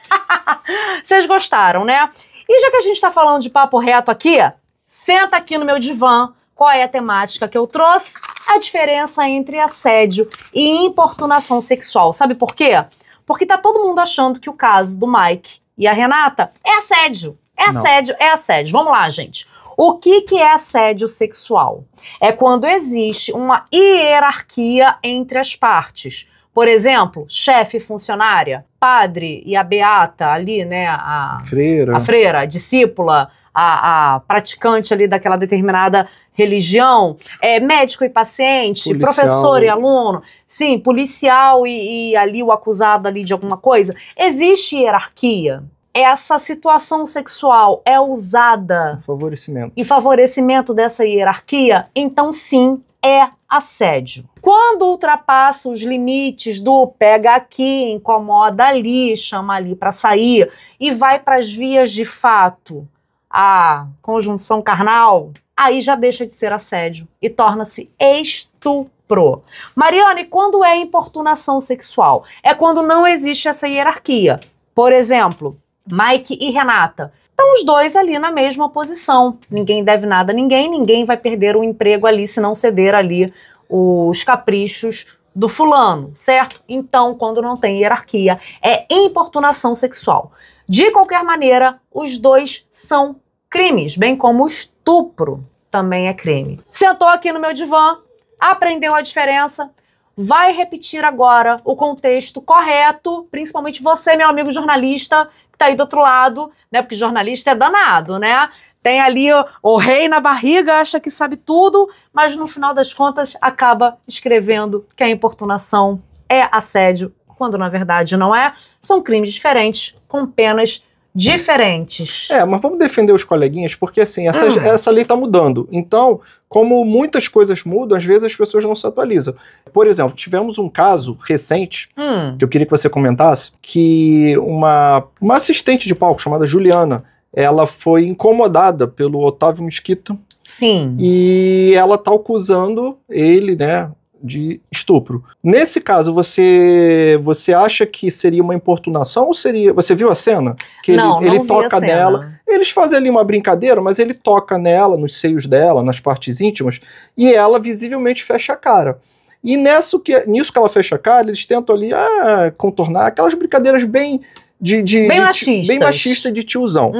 Vocês gostaram, né? E já que a gente tá falando de papo reto aqui, senta aqui no meu divã. Qual é a temática que eu trouxe? A diferença entre assédio e importunação sexual. Sabe por quê? Porque tá todo mundo achando que o caso do Mike e a Renata é assédio. É assédio. Vamos lá, gente. O que é assédio sexual? É quando existe uma hierarquia entre as partes. Por exemplo, chefe e funcionária, padre e a beata ali, né? A freira, a discípula, a praticante ali daquela determinada religião, médico e paciente, policial. Professor e aluno, sim, policial e ali o acusado ali de alguma coisa. Existe hierarquia. Essa situação sexual é usada em favorecimento dessa hierarquia, então sim, é assédio. Quando ultrapassa os limites do pega aqui, incomoda ali, chama ali para sair e vai para as vias de fato, a conjunção carnal, aí já deixa de ser assédio e torna-se estupro. Mariane, quando é importunação sexual? É quando não existe essa hierarquia. Por exemplo, Mike e Renata. Estão os dois ali na mesma posição. Ninguém deve nada a ninguém, ninguém vai perder o emprego ali se não ceder ali os caprichos do fulano, certo? Então, quando não tem hierarquia, é importunação sexual. De qualquer maneira, os dois são crimes, bem como o estupro também é crime. Sentou aqui no meu divã, aprendeu a diferença, vai repetir agora o contexto correto, principalmente você, meu amigo jornalista, que tá aí do outro lado, né? Porque jornalista é danado, né? Tem ali o rei na barriga, acha que sabe tudo, mas no final das contas acaba escrevendo que a importunação é assédio, quando na verdade não é. São crimes diferentes, com penas diferentes. Mas vamos defender os coleguinhas, porque assim, essa lei tá mudando. Então, como muitas coisas mudam, às vezes as pessoas não se atualizam. Por exemplo, tivemos um caso recente, que eu queria que você comentasse, que uma assistente de palco chamada Juliana, ela foi incomodada pelo Otávio Mesquita. Sim. E ela tá acusando ele, né, de estupro. Nesse caso, você acha que seria uma importunação ou seria... Você viu a cena? Que não ele vi toca a cena. nela. Eles fazem ali uma brincadeira, mas ele toca nela, nos seios dela, nas partes íntimas, e ela visivelmente fecha a cara. E nisso que ela fecha a cara, eles tentam ali contornar aquelas brincadeiras bem machista de tiozão.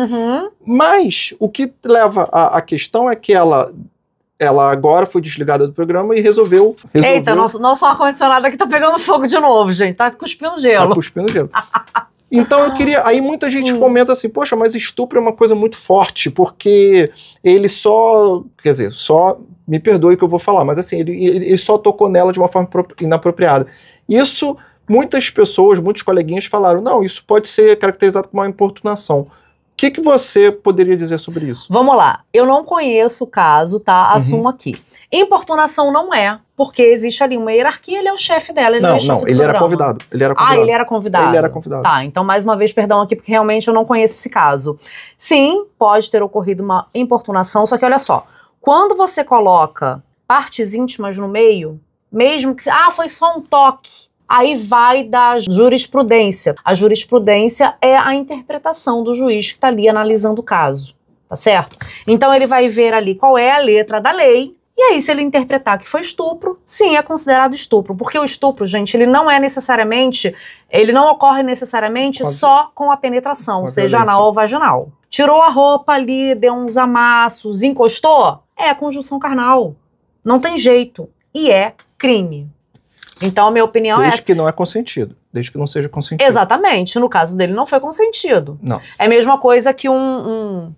Mas o que leva a questão é que ela agora foi desligada do programa e resolveu... Eita, nosso ar-condicionado aqui tá pegando fogo de novo, gente. Tá cuspindo gelo. Tá cuspindo gelo. Então eu queria... Aí muita gente comenta assim, poxa, mas estupro é uma coisa muito forte, porque ele só... Quer dizer, só... Me perdoe o que eu vou falar, mas assim, ele só tocou nela de uma forma inapropriada. Isso, muitas pessoas, muitos coleguinhas falaram, não, isso pode ser caracterizado como uma importunação. O que você poderia dizer sobre isso? Vamos lá. Eu não conheço o caso, tá? Assumo aqui. Importunação não é, porque existe ali uma hierarquia, ele é o chefe dela. Ele ele era convidado. Ele era convidado. Ele era convidado. Tá, então mais uma vez, perdão aqui, porque realmente eu não conheço esse caso. Sim, pode ter ocorrido uma importunação, só que olha só, quando você coloca partes íntimas no meio, mesmo que... foi só um toque. Aí vai da jurisprudência. A jurisprudência é a interpretação do juiz que está ali analisando o caso, tá certo? Então ele vai ver ali qual é a letra da lei, e aí se ele interpretar que foi estupro, sim, é considerado estupro. Porque o estupro, gente, ele não ocorre necessariamente só com a penetração, seja anal ou vaginal. Tirou a roupa ali, deu uns amassos, encostou, é conjunção carnal. Não tem jeito. E é crime. Então, a minha opinião Desde que não é consentido. desde que não seja consentido. Exatamente. No caso dele, não foi consentido. Não. É a mesma coisa que um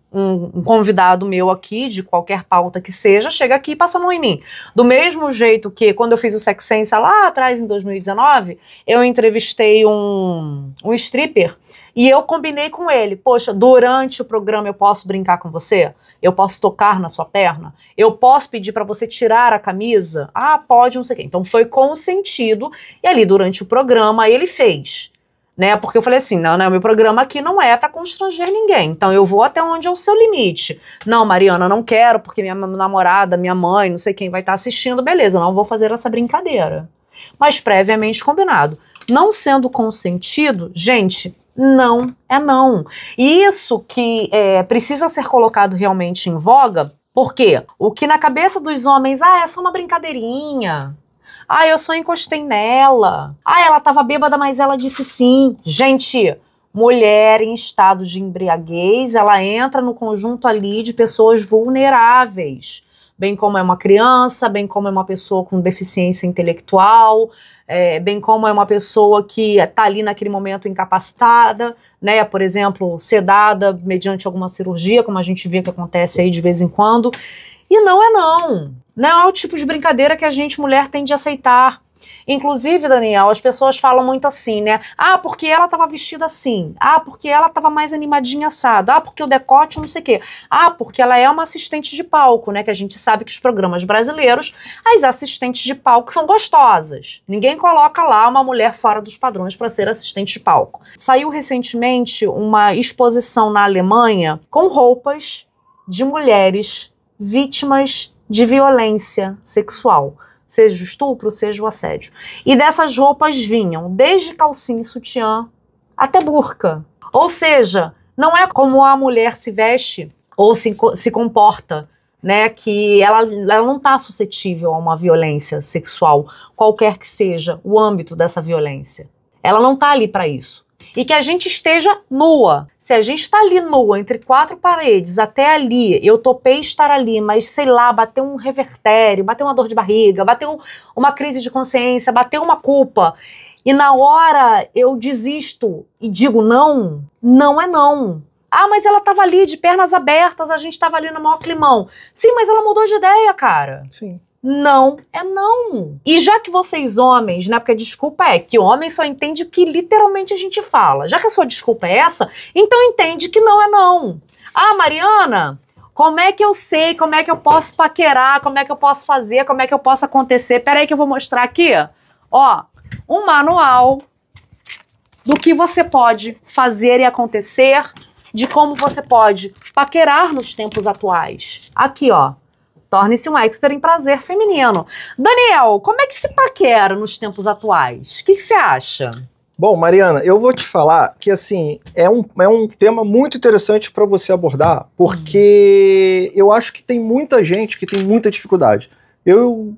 convidado meu aqui, de qualquer pauta que seja, chega aqui e passa a mão em mim. Do mesmo jeito que, quando eu fiz o Sex Sense lá atrás, em 2019, eu entrevistei um stripper e eu combinei com ele. Poxa, durante o programa eu posso brincar com você? Eu posso tocar na sua perna? Eu posso pedir pra você tirar a camisa? Ah, pode, não sei o quê. Então foi consentido e ali durante o programa ele fez. Né? Porque eu falei assim, não, meu programa aqui não é pra constranger ninguém, então eu vou até onde é o seu limite. Não, Mariana, não quero, porque minha namorada, minha mãe, não sei quem vai estar assistindo, beleza, não vou fazer essa brincadeira. Mas previamente combinado. Não sendo consentido, gente, não é não. E isso que precisa ser colocado realmente em voga, porque o que na cabeça dos homens, é só uma brincadeirinha. Eu só encostei nela. Ela tava bêbada, mas ela disse sim. Gente, mulher em estado de embriaguez, ela entra no conjunto ali de pessoas vulneráveis. Bem como é uma criança, bem como é uma pessoa com deficiência intelectual, bem como é uma pessoa que tá ali naquele momento incapacitada, né? Por exemplo, sedada mediante alguma cirurgia, como a gente vê que acontece aí de vez em quando. E não é não. Não é o tipo de brincadeira que a gente, mulher, tende a aceitar. Inclusive, Daniel, as pessoas falam muito assim, né? Porque ela tava vestida assim. Porque ela tava mais animadinha assada. Porque o decote não sei o quê. Porque ela é uma assistente de palco, né? Que a gente sabe que os programas brasileiros, as assistentes de palco são gostosas. Ninguém coloca lá uma mulher fora dos padrões para ser assistente de palco. Saiu recentemente uma exposição na Alemanha com roupas de mulheres vítimas de violência sexual, seja o estupro, seja o assédio. E dessas roupas vinham desde calcinha e sutiã até burca. Ou seja, não é como a mulher se veste ou se comporta, né, que ela não está suscetível a uma violência sexual, qualquer que seja o âmbito dessa violência. Ela não está ali para isso. E que a gente esteja nua. Se a gente está ali nua, entre quatro paredes, até ali, eu topei estar ali, mas sei lá, bateu um revertério, bateu uma dor de barriga, bateu uma crise de consciência, bateu uma culpa. E na hora eu desisto e digo não, não é não. Mas ela estava ali de pernas abertas, a gente estava ali no maior climão. Sim, mas ela mudou de ideia, cara. Sim. Não é não. E já que vocês homens, né, porque a desculpa é que homem só entende o que literalmente a gente fala. Já que a sua desculpa é essa, então entende que não é não. Mariana, como é que eu sei, como é que eu posso paquerar, como é que eu posso fazer, como é que eu posso acontecer? Peraí que eu vou mostrar aqui, um manual do que você pode fazer e acontecer, de como você pode paquerar nos tempos atuais. Aqui, torne-se um expert em prazer feminino. Daniel, como é que se paquera nos tempos atuais? O que você acha? Bom, Mariana, eu vou te falar que, assim, é um tema muito interessante para você abordar, porque eu acho que tem muita gente que tem muita dificuldade. Eu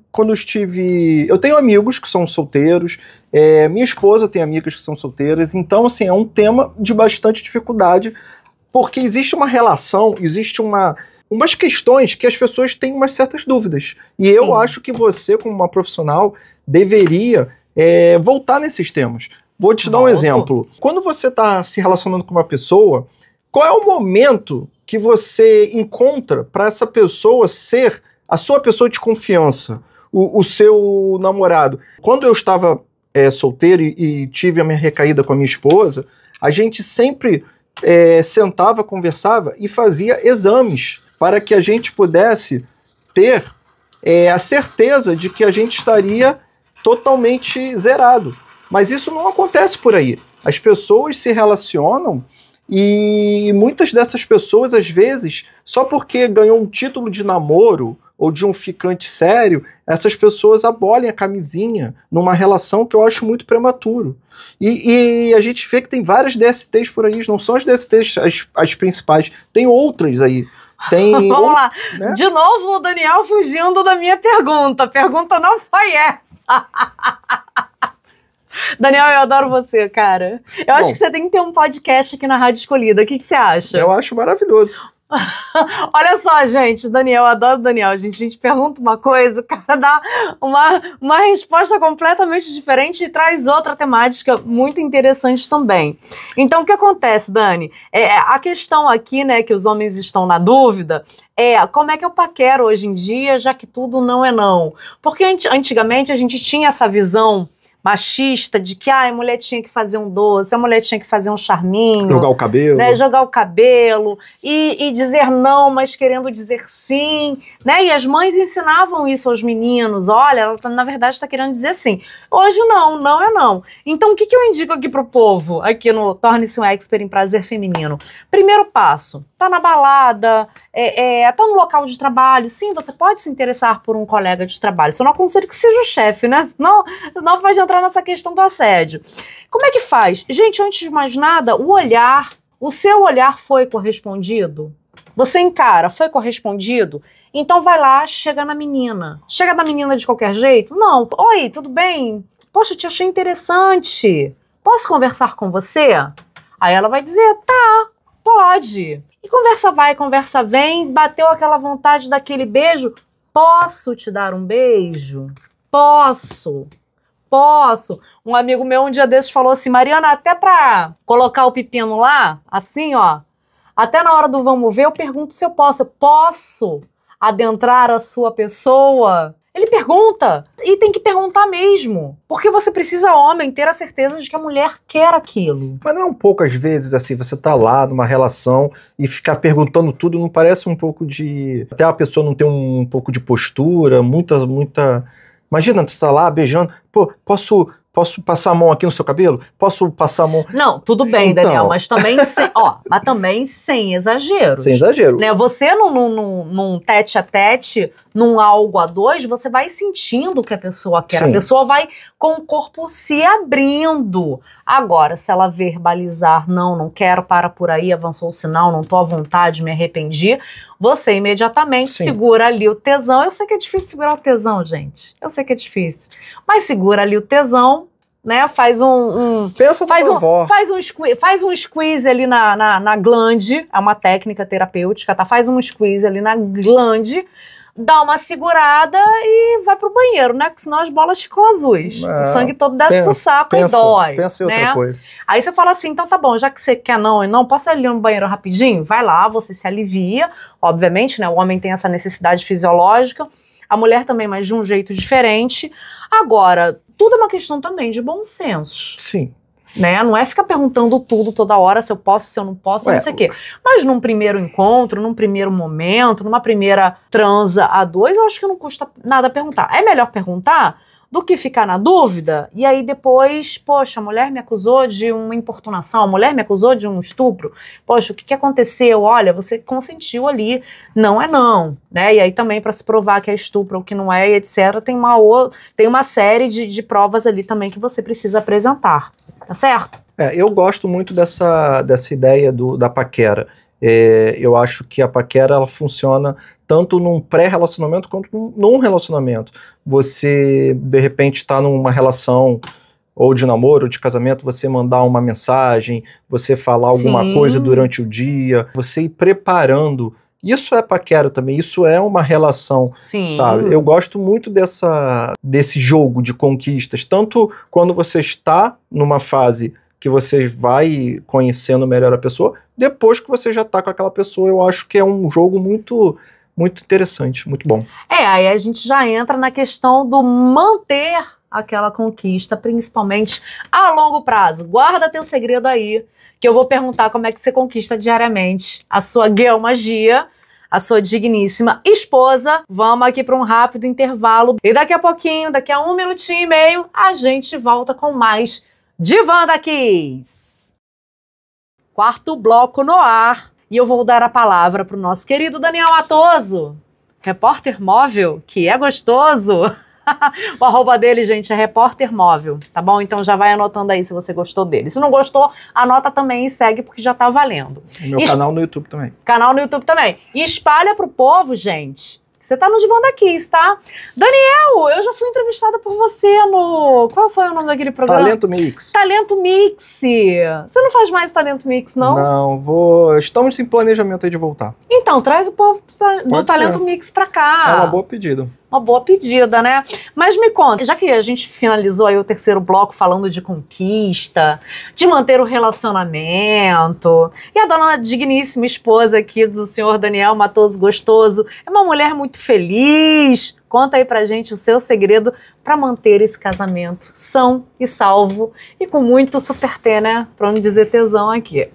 tenho amigos que são solteiros, minha esposa tem amigas que são solteiras, então, assim, é um tema de bastante dificuldade, porque existe uma relação, existe umas questões que as pessoas têm umas certas dúvidas. E Sim. Eu acho que você, como uma profissional, deveria voltar nesses temas. Vou te dar um exemplo. Quando você está se relacionando com uma pessoa, qual é o momento que você encontra para essa pessoa ser a sua pessoa de confiança, o seu namorado? Quando eu estava solteiro e tive a minha recaída com a minha esposa, a gente sempre sentava, conversava e fazia exames para que a gente pudesse ter a certeza de que a gente estaria totalmente zerado. Mas isso não acontece por aí. As pessoas se relacionam e muitas dessas pessoas, às vezes, só porque ganhou um título de namoro ou de um ficante sério, essas pessoas abolem a camisinha numa relação que eu acho muito prematuro. E a gente vê que tem várias DSTs por aí, não são as DSTs as principais, tem outras aí. Vamos lá. Né? De novo o Daniel fugindo da minha pergunta. A pergunta não foi essa. Daniel, eu adoro você, cara. Eu acho que você tem que ter um podcast aqui na Rádio Escolhida. O que você acha? Eu acho maravilhoso. Olha só, gente, Daniel, eu adoro o Daniel. A gente pergunta uma coisa, o cara dá uma resposta completamente diferente e traz outra temática muito interessante também. Então, o que acontece, Dani? A questão aqui, né, que os homens estão na dúvida é como é que eu paquero hoje em dia, já que tudo não é não. Porque antigamente a gente tinha essa visão machista de que a mulher tinha que fazer um doce, a mulher tinha que fazer um charminho. Jogar o cabelo. Né, jogar o cabelo e dizer não, mas querendo dizer sim. Né? E as mães ensinavam isso aos meninos. Olha, ela na verdade está querendo dizer sim. Hoje não, não é não. Então o que eu indico aqui pro povo, aqui no Torne-se um Expert em Prazer Feminino? Primeiro passo, tá na balada, tá no local de trabalho, sim, você pode se interessar por um colega de trabalho, só não aconselho que seja o chefe, né? Não pode entrar nessa questão do assédio. Como é que faz? Gente, antes de mais nada, o seu olhar foi correspondido? Você encara, foi correspondido? Então vai lá, chega na menina. Chega da menina de qualquer jeito? Não. Oi, tudo bem? Poxa, te achei interessante. Posso conversar com você? Aí ela vai dizer, tá, pode. E conversa vai, conversa vem, bateu aquela vontade daquele beijo. Posso te dar um beijo? Posso. Um amigo meu um dia desses falou assim, Mariana, até pra colocar o pepino lá, assim, ó, até na hora do vamos ver, eu pergunto se eu posso. Posso adentrar a sua pessoa? Ele pergunta, e tem que perguntar mesmo, porque você precisa, homem, ter a certeza de que a mulher quer aquilo. Mas não é um pouco, às vezes, assim, você tá lá numa relação e ficar perguntando tudo, não parece um pouco de... Até a pessoa não ter um pouco de postura, muita... Imagina, você tá lá beijando, pô, posso passar a mão aqui no seu cabelo? Posso passar a mão... Não, tudo bem, então... Daniel, mas também sem exageros. Sem exagero. Né? Você num tete a tete, num algo a dois, você vai sentindo o que a pessoa quer. Sim. A pessoa vai com o corpo se abrindo. Agora, se ela verbalizar, não quero, para por aí, avançou o sinal, não tô à vontade, me arrependi, você imediatamente segura ali o tesão. Eu sei que é difícil segurar o tesão, gente. Eu sei que é difícil. Mas segura ali o tesão, né? Faz um squeeze ali na glande, é uma técnica terapêutica, tá? Faz um squeeze ali na glande, dá uma segurada e vai pro banheiro, né? Porque senão as bolas ficam azuis. O sangue todo desce pro saco e dói. Pensa em outra coisa. Aí você fala assim, então tá bom, já que você quer não, posso ir ali no banheiro rapidinho? Vai lá, você se alivia. Obviamente, né? O homem tem essa necessidade fisiológica, a mulher também, mas de um jeito diferente. Agora, tudo é uma questão também de bom senso. Sim. Né? Não é ficar perguntando tudo toda hora, se eu posso, se eu não posso, não sei o quê. Mas num primeiro encontro, num primeiro momento, numa primeira transa a dois, eu acho que não custa nada perguntar. É melhor perguntar do que ficar na dúvida, e aí depois, poxa, a mulher me acusou de uma importunação, a mulher me acusou de um estupro, poxa, o que aconteceu? Olha, você consentiu ali, não é não, né? E aí também para se provar que é estupro ou que não é, etc, tem uma série de provas ali também que você precisa apresentar, tá certo? Eu gosto muito dessa ideia da paquera. Eu acho que a paquera ela funciona tanto num pré-relacionamento quanto num relacionamento. Você, de repente, está numa relação ou de namoro, ou de casamento, você mandar uma mensagem, você falar alguma coisa durante o dia, você ir preparando. Isso é paquera também, isso é uma relação, sabe? Eu gosto muito desse jogo de conquistas, tanto quando você está numa fase que você vai conhecendo melhor a pessoa, depois que você já tá com aquela pessoa, eu acho que é um jogo muito, muito interessante, muito bom. Aí a gente já entra na questão do manter aquela conquista, principalmente a longo prazo. Guarda teu segredo aí, que eu vou perguntar como é que você conquista diariamente a sua girl magia, a sua digníssima esposa. Vamos aqui para um rápido intervalo e daqui a pouquinho, daqui a 1 minutinho e meio, a gente volta com mais Wanda Kiss. Quarto bloco no ar. E eu vou dar a palavra para o nosso querido Daniel Matoso, repórter móvel, que é gostoso. O arroba dele, gente, é repórter móvel, tá bom? Então já vai anotando aí se você gostou dele. Se não gostou, anota também e segue, porque já tá valendo. Meu canal no YouTube também. Canal no YouTube também. E espalha pro povo, gente. Você tá no Divã da Kiss, tá? Daniel, eu já fui entrevistada por você no... Qual foi o nome daquele programa? Talento Mix. Talento Mix. Você não faz mais Talento Mix, não? Não, vou... Estamos em planejamento aí de voltar. Então, traz o povo do Pode Talento ser. Mix pra cá. É uma boa pedida. Uma boa pedida, né? Mas me conta, já que a gente finalizou aí o terceiro bloco falando de conquista, de manter o relacionamento, e a dona digníssima esposa aqui do senhor Daniel Matoso Gostoso é uma mulher muito feliz. Conta aí pra gente o seu segredo pra manter esse casamento são e salvo e com muito super T, né? Pra não dizer tesão aqui.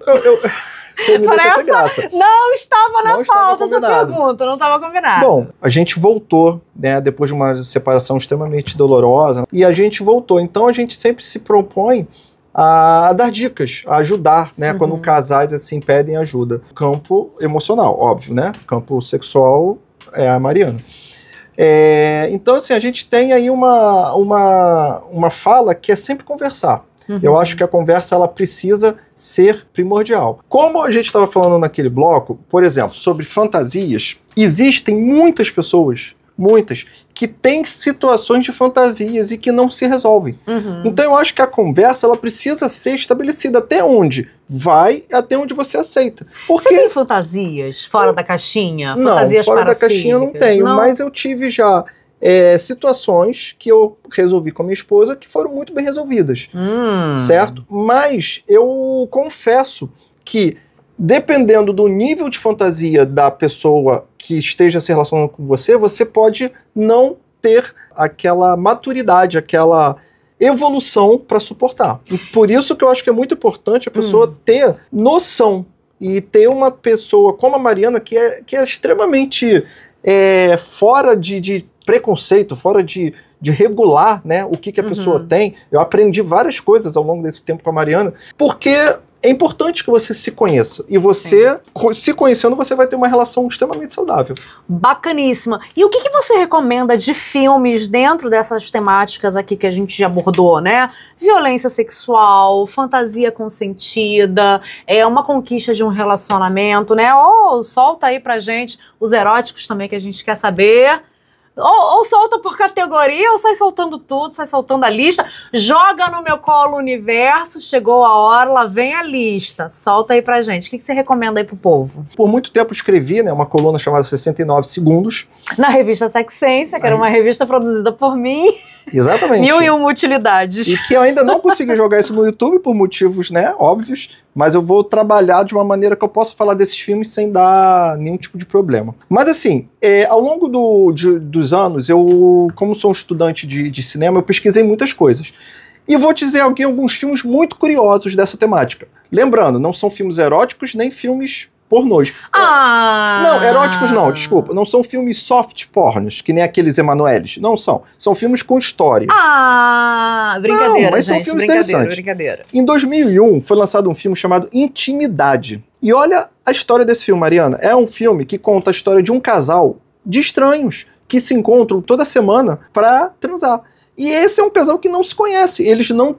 Você me deixou sem graça. Não estava na Não estava pauta essa combinado. pergunta, não estava combinado. Bom, a gente voltou, né, depois de uma separação extremamente dolorosa, e a gente voltou. Então a gente sempre se propõe a dar dicas, a ajudar, né, quando casais assim pedem ajuda. Campo emocional, óbvio, né? Campo sexual é a Mariana. Então assim, a gente tem aí uma fala que é sempre conversar. Eu acho que a conversa ela precisa ser primordial. Como a gente estava falando naquele bloco, por exemplo, sobre fantasias, existem muitas pessoas, que têm situações de fantasias e que não se resolvem. Então eu acho que a conversa ela precisa ser estabelecida até onde vai, até onde você aceita. Porque Você tem fantasias fora da caixinha? não, Fantasias fora da caixinha eu não tenho, mas eu tive já situações que eu resolvi com a minha esposa que foram muito bem resolvidas, certo? Mas eu confesso que, dependendo do nível de fantasia da pessoa que esteja se relacionando com você, você pode não ter aquela maturidade, aquela evolução para suportar. E por isso que eu acho que é muito importante a pessoa ter noção e ter uma pessoa como a Mariana que é extremamente fora de preconceito, fora de regular, né, o que a pessoa tem. Eu aprendi várias coisas ao longo desse tempo com a Mariana, porque é importante que você se conheça. E você, se conhecendo, você vai ter uma relação extremamente saudável. Bacaníssima. E o que você recomenda de filmes dentro dessas temáticas aqui que a gente já abordou, né? Violência sexual, fantasia consentida, uma conquista de um relacionamento, né? Ou solta aí pra gente os eróticos também que a gente quer saber. Ou solta por categoria, ou sai soltando tudo, sai soltando a lista, joga no meu colo o universo, chegou a hora, lá vem a lista. Solta aí pra gente. O que você recomenda aí pro povo? Por muito tempo escrevi, né, uma coluna chamada 69 Segundos. Na revista Sexência, que era uma revista produzida por mim. Exatamente. 1001 utilidades. E que eu ainda não consegui jogar isso no YouTube por motivos, né, óbvios, mas eu vou trabalhar de uma maneira que eu possa falar desses filmes sem dar nenhum tipo de problema. Mas assim, ao longo dos anos, eu, como sou um estudante de cinema, eu pesquisei muitas coisas. E vou te dizer aqui alguns filmes muito curiosos dessa temática. Lembrando, não são filmes eróticos nem filmes pornôs. Não, eróticos não, desculpa. Não são filmes soft pornos, que nem aqueles Emanueles. Não são. São filmes com história. Brincadeira, não, mas gente, são filmes interessantes. Brincadeira. Em 2001, foi lançado um filme chamado Intimidade. E olha a história desse filme, Mariana. É um filme que conta a história de um casal de estranhos que se encontram toda semana pra transar. E esse é um casal que não se conhece. Eles não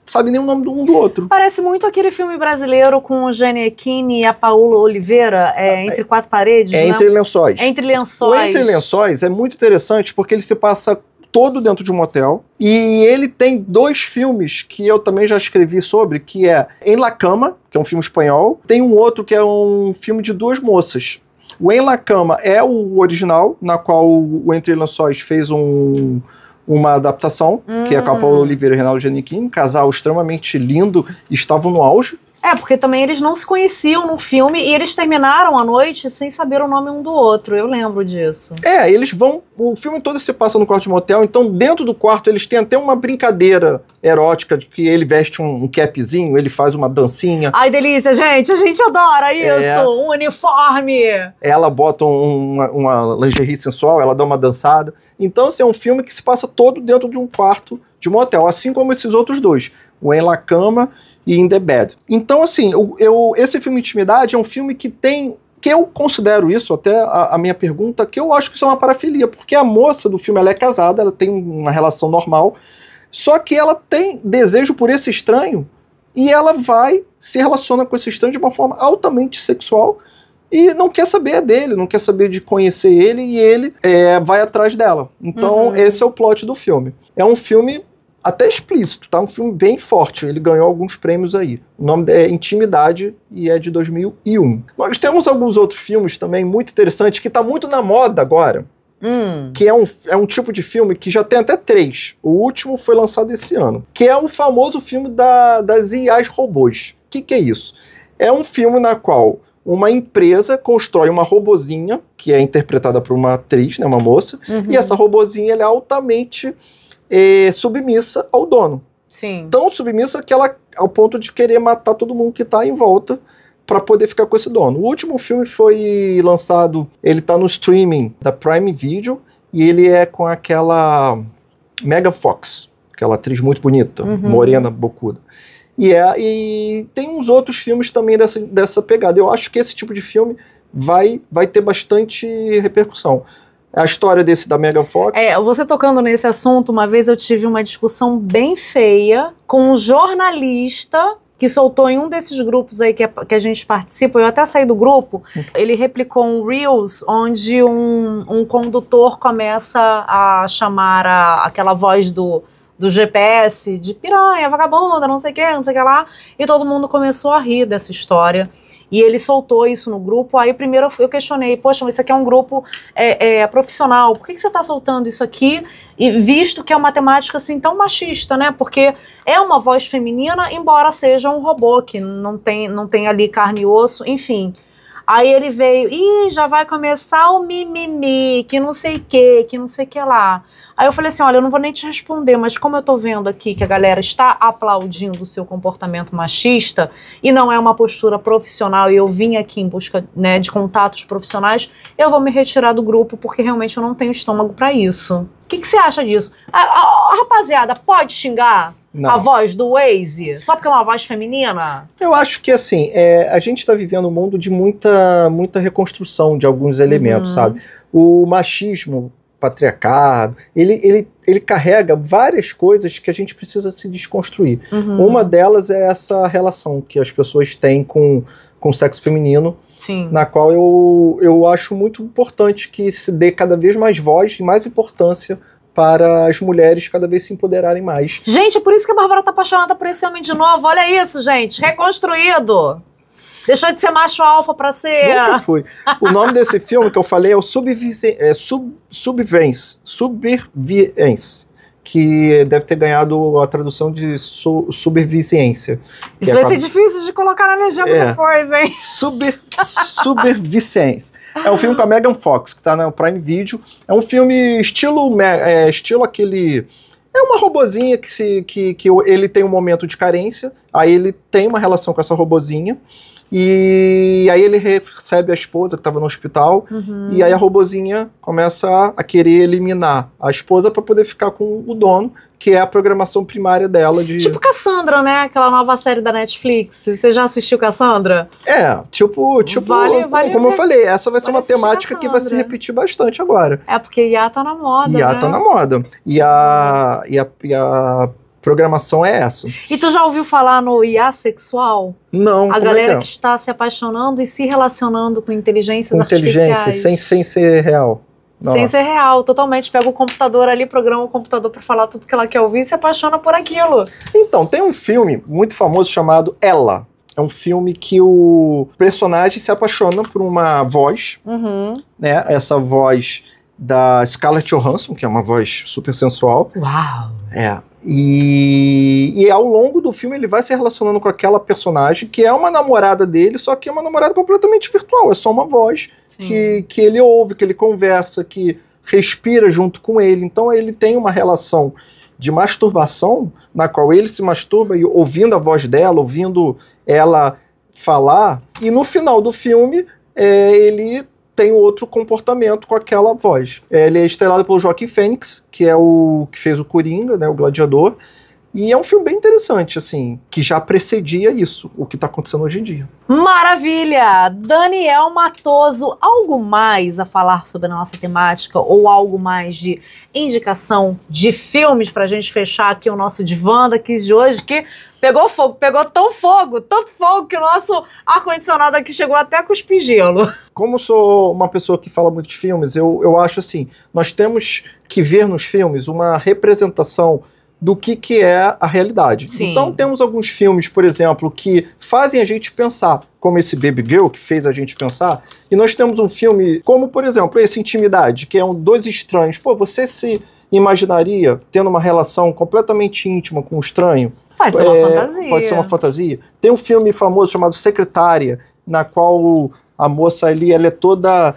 sabem nem o nome um do outro. Parece muito aquele filme brasileiro com o Gianecchini e a Paola Oliveira, Entre Quatro Paredes, né? Entre Lençóis. Entre Lençóis. O Entre Lençóis é muito interessante porque ele se passa todo dentro de um hotel. E ele tem 2 filmes que eu também já escrevi sobre, que é Em La Cama, que é um filme espanhol. Tem um outro que é um filme de 2 moças. O Em La Cama é o original, na qual o Entre Lençóis fez uma adaptação, que é com a Paola Oliveira e Reinaldo Gianecchini, um casal extremamente lindo, estavam no auge. Porque também eles não se conheciam no filme e eles terminaram a noite sem saber o nome um do outro, eu lembro disso. Eles vão, o filme todo se passa no quarto de motel, então dentro do quarto eles têm até uma brincadeira erótica, de que ele veste um capzinho, ele faz uma dancinha. Ai, delícia, gente, a gente adora isso, um uniforme. Ela bota uma lingerie sensual, ela dá uma dançada. Então, assim, é um filme que se passa todo dentro de um quarto de motel, assim como esses outros 2, o Em La Cama e In The Bed. Então, assim, esse filme Intimidade é um filme que eu considero isso, até a minha pergunta, que eu acho que isso é uma parafilia, porque a moça do filme, ela é casada, ela tem uma relação normal, só que ela tem desejo por esse estranho, e ela vai se relaciona com esse estranho de uma forma altamente sexual, e não quer saber dele, não quer saber de conhecer ele, e ele vai atrás dela. Então, esse é o plot do filme. É um filme até explícito, tá? Um filme bem forte. Ele ganhou alguns prêmios aí. O nome é Intimidade e é de 2001. Nós temos alguns outros filmes também muito interessantes que tá muito na moda agora. Que é um tipo de filme que já tem até 3. O último foi lançado esse ano. Que é o famoso filme das IAs robôs. O que é isso? É um filme na qual uma empresa constrói uma robozinha, que é interpretada por uma atriz, né, uma moça, e essa robozinha ela é altamente submissa ao dono. Sim. Tão submissa que ela, ao ponto de querer matar todo mundo que está em volta para poder ficar com esse dono. O último filme foi lançado, ele tá no streaming da Prime Video, e ele é com aquela Megan Fox, aquela atriz muito bonita, morena, bocuda. E tem uns outros filmes também dessa pegada. Eu acho que esse tipo de filme vai ter bastante repercussão. A história da Megan Fox... Você tocando nesse assunto, uma vez eu tive uma discussão bem feia com um jornalista que soltou em um desses grupos aí que a gente participa. Eu até saí do grupo. Ele replicou um Reels onde um condutor começa a chamar aquela voz do GPS de piranha, vagabunda, não sei o que lá, e todo mundo começou a rir dessa história, e ele soltou isso no grupo. Aí primeiro eu questionei, poxa, mas isso aqui é um grupo profissional, por que você está soltando isso aqui, e visto que é uma temática assim tão machista, né, porque é uma voz feminina, embora seja um robô, que não tem ali carne e osso, enfim. Aí ele veio, já vai começar o mimimi, que não sei o que lá. Aí eu falei assim, olha, eu não vou nem te responder, mas como eu tô vendo aqui que a galera está aplaudindo o seu comportamento machista, e não é uma postura profissional, e eu vim aqui em busca, né, de contatos profissionais, eu vou me retirar do grupo, porque realmente eu não tenho estômago para isso. O que você acha disso? A rapaziada pode xingar Não. a voz do Waze só porque é uma voz feminina? Eu acho que, assim, a gente está vivendo um mundo de muita reconstrução de alguns elementos, sabe? O machismo, patriarcado, ele carrega várias coisas que a gente precisa se desconstruir. Uma delas é essa relação que as pessoas têm com o sexo feminino, Sim. na qual eu acho muito importante que se dê cada vez mais voz e mais importância para as mulheres cada vez se empoderarem mais. Gente, por isso que a Bárbara tá apaixonada por esse homem de novo. Olha isso, gente. Reconstruído. Deixou de ser macho alfa pra ser... Nunca fui. O nome desse filme que eu falei é o Subvergence, que deve ter ganhado a tradução de subserviência. Isso vai ser difícil de colocar na legenda depois, hein? Subserviência. É um filme com a Megan Fox, que tá na Prime Video. É um filme estilo aquele... É uma robozinha que ele tem um momento de carência, aí ele tem uma relação com essa robozinha, e aí ele recebe a esposa que estava no hospital, e aí a robozinha começa a querer eliminar a esposa para poder ficar com o dono, que é a programação primária dela. Tipo Cassandra, né? Aquela nova série da Netflix. Você já assistiu Cassandra? Como eu falei, essa vai ser uma temática que vai se repetir bastante agora. É, porque IA tá na moda, IA tá na moda. E a programação é essa. E tu já ouviu falar no IA sexual? Não, a galera que está se apaixonando e se relacionando com inteligências artificiais. Sem ser real. Nossa. Sem ser real, totalmente. Pega o computador ali, programa o computador pra falar tudo que ela quer ouvir e se apaixona por aquilo. Então, tem um filme muito famoso chamado Ela. É um filme que o personagem se apaixona por uma voz, né? Essa voz da Scarlett Johansson, que é uma voz super sensual. Uau! E ao longo do filme ele vai se relacionando com aquela personagem que é uma namorada dele, só que é uma namorada completamente virtual, é só uma voz que ele ouve, que ele conversa, que respira junto com ele. Então ele tem uma relação de masturbação na qual ele se masturba e ouvindo a voz dela, ouvindo ela falar, e no final do filme ele tem outro comportamento com aquela voz. Ele é estrelado pelo Joaquin Phoenix, que é o que fez o Coringa, né, o Gladiador, E é um filme bem interessante, assim, que já precedia isso, o que está acontecendo hoje em dia. Maravilha! Daniel Matoso, algo mais a falar sobre a nossa temática ou algo mais de indicação de filmes pra gente fechar aqui o nosso Divanda Kiss de hoje, que pegou fogo, pegou tanto fogo, que o nosso ar-condicionado aqui chegou até a cuspir gelo. Como eu sou uma pessoa que fala muito de filmes, eu acho assim, nós temos que ver nos filmes uma representação do que é a realidade. Sim. Então temos alguns filmes, por exemplo, que fazem a gente pensar, como esse Baby Girl, que fez a gente pensar, e nós temos um filme como, por exemplo, esse Intimidade, que é dois estranhos. Pô, você se imaginaria tendo uma relação completamente íntima com um estranho? Pode ser uma fantasia. Pode ser uma fantasia. Tem um filme famoso chamado Secretária, na qual a moça ali, ela é toda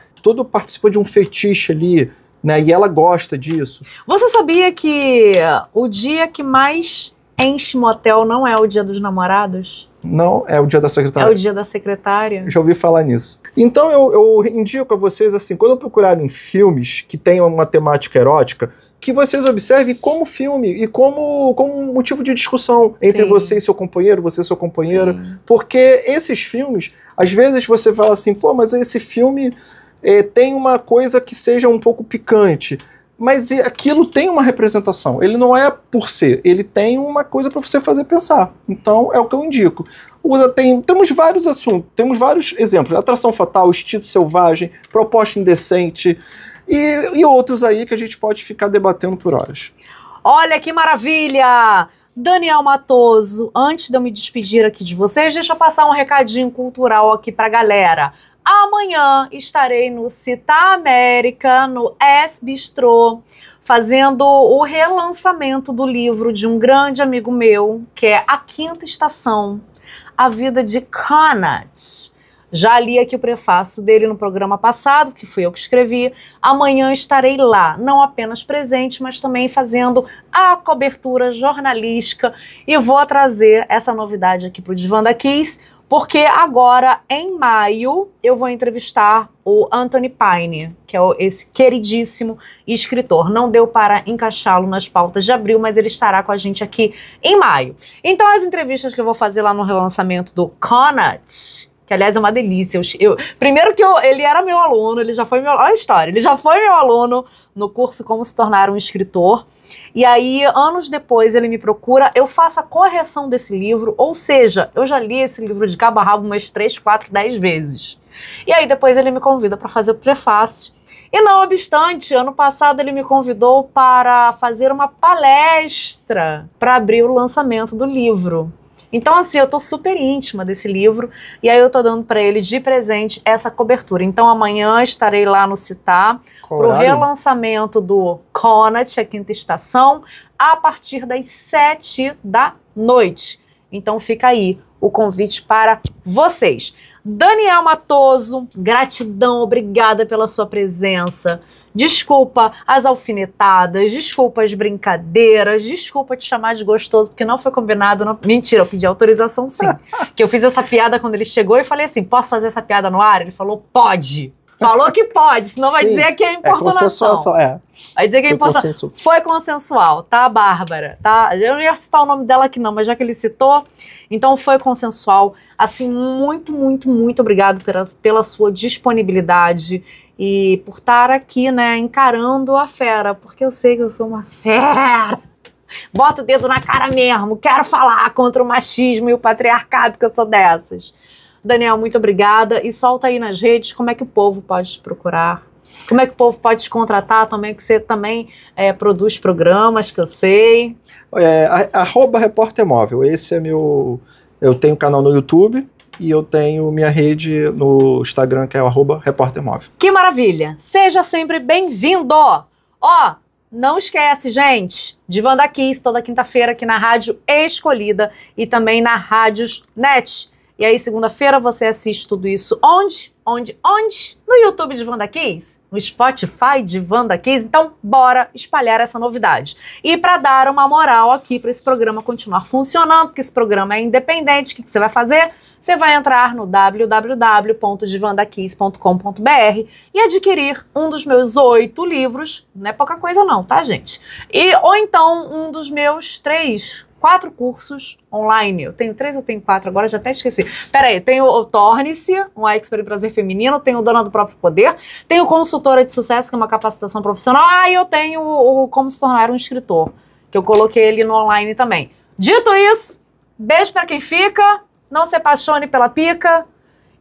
participa de um fetiche ali, né? E ela gosta disso. Você sabia que o dia que mais enche motel não é o dia dos namorados? Não, é o dia da secretária. É o dia da secretária. Já ouvi falar nisso. Então eu indico a vocês, assim, quando procurarem filmes que tenham uma temática erótica, que vocês observem como filme e como motivo de discussão entre você e seu companheiro, você e sua companheira. Sim. Porque esses filmes, às vezes você fala assim, pô, mas esse filme tem uma coisa que seja um pouco picante. Mas aquilo tem uma representação. Ele não é por ser, ele tem uma coisa para você fazer pensar. Então é o que eu indico. Temos vários assuntos, temos vários exemplos. Atração Fatal, Instinto Selvagem, Proposta Indecente e outros aí que a gente pode ficar debatendo por horas. Olha que maravilha! Daniel Matoso, antes de eu me despedir aqui de vocês, deixa eu passar um recadinho cultural aqui pra galera. Amanhã estarei no Città América, no S-Bistrô, fazendo o relançamento do livro de um grande amigo meu, que é A Quinta Estação, A Vida de Conant. Já li aqui o prefácio dele no programa passado, que fui eu que escrevi. Amanhã estarei lá, não apenas presente, mas também fazendo a cobertura jornalística. E vou trazer essa novidade aqui para o Divanda Kiss, porque agora, em maio, eu vou entrevistar o Anthony Pine, que é esse queridíssimo escritor. Não deu para encaixá-lo nas pautas de abril, mas ele estará com a gente aqui em maio. Então, as entrevistas que eu vou fazer lá no relançamento do Conant, que aliás é uma delícia. Primeiro que ele era meu aluno, ele já foi meu... Olha a história, ele já foi meu aluno no curso Como Se Tornar um Escritor. E aí, anos depois, ele me procura, eu faço a correção desse livro, ou seja, eu já li esse livro de cabo a rabo umas 3, 4, 10 vezes. E aí depois ele me convida para fazer o prefácio. E não obstante, ano passado ele me convidou para fazer uma palestra para abrir o lançamento do livro. Então, assim, eu tô super íntima desse livro e aí eu tô dando para ele de presente essa cobertura. Então, amanhã estarei lá no Città pro relançamento do Conant, A Quinta Estação, a partir das 7 da noite. Então, fica aí o convite para vocês. Daniel Matoso, gratidão, obrigada pela sua presença. Desculpa as alfinetadas, desculpa as brincadeiras, desculpa te chamar de gostoso, porque não foi combinado. Não... Mentira, eu pedi autorização sim. Que eu fiz essa piada quando ele chegou e falei assim, posso fazer essa piada no ar? Ele falou, pode. Falou que pode, senão vai dizer que é importunação. Vai dizer que é importunação. Foi consensual, tá, Bárbara? Tá? Eu não ia citar o nome dela aqui não, mas já que ele citou, então foi consensual. Assim, muito, muito, muito obrigado pela sua disponibilidade e por estar aqui, né, encarando a fera, porque eu sei que eu sou uma fera. Bota o dedo na cara mesmo, quero falar contra o machismo e o patriarcado, que eu sou dessas. Daniel, muito obrigada. E solta aí nas redes como é que o povo pode te procurar. Como é que o povo pode te contratar também, que você também produz programas, que eu sei. @repórtermóvel. Esse é meu... Eu tenho canal no YouTube e eu tenho minha rede no Instagram, que é @repórtermóvel. Que maravilha! Seja sempre bem-vindo! Ó, não esquece, gente, Divanda Kiss, toda quinta-feira aqui na Rádio Escolhida e também na Rádios Net. E aí, segunda-feira, você assiste tudo isso onde? No YouTube Divanda Kiss, no Spotify Divanda Kiss. Então, bora espalhar essa novidade. E para dar uma moral aqui para esse programa continuar funcionando, porque esse programa é independente, o que você vai fazer? Você vai entrar no www.divandakiss.com.br e adquirir um dos meus 8 livros, não é pouca coisa não, tá, gente? Ou então um dos meus 3 4 cursos online. Eu tenho 3 ou tenho 4, agora já até esqueci. Peraí, tenho o Torne-se, um expert em prazer feminino, tenho o Dona do Próprio Poder, tenho Consultora de Sucesso, que é uma capacitação profissional, e eu tenho o Como Se Tornar um Escritor, que eu coloquei ele no online também. Dito isso, beijo pra quem fica, não se apaixone pela pica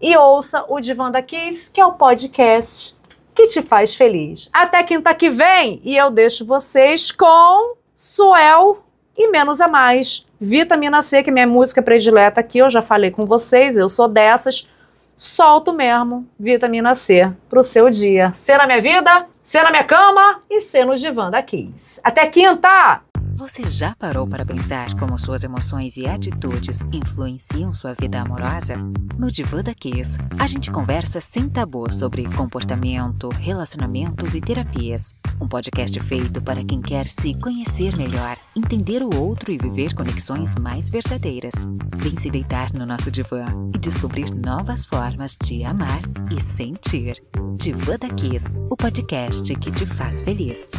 e ouça o Divã da Kiss, que é o podcast que te faz feliz. Até quinta que vem, e eu deixo vocês com Suel e Menos é Mais. Vitamina C, que é minha música predileta aqui, eu já falei com vocês, eu sou dessas. Solto mesmo Vitamina C pro seu dia. Ser na minha vida, ser na minha cama e ser no Divã da Kiss. Até quinta! Você já parou para pensar como suas emoções e atitudes influenciam sua vida amorosa? No Divã da Kiss, a gente conversa sem tabu sobre comportamento, relacionamentos e terapias. Um podcast feito para quem quer se conhecer melhor, entender o outro e viver conexões mais verdadeiras. Vem se deitar no nosso divã e descobrir novas formas de amar e sentir. Divã da Kiss, o podcast que te faz feliz.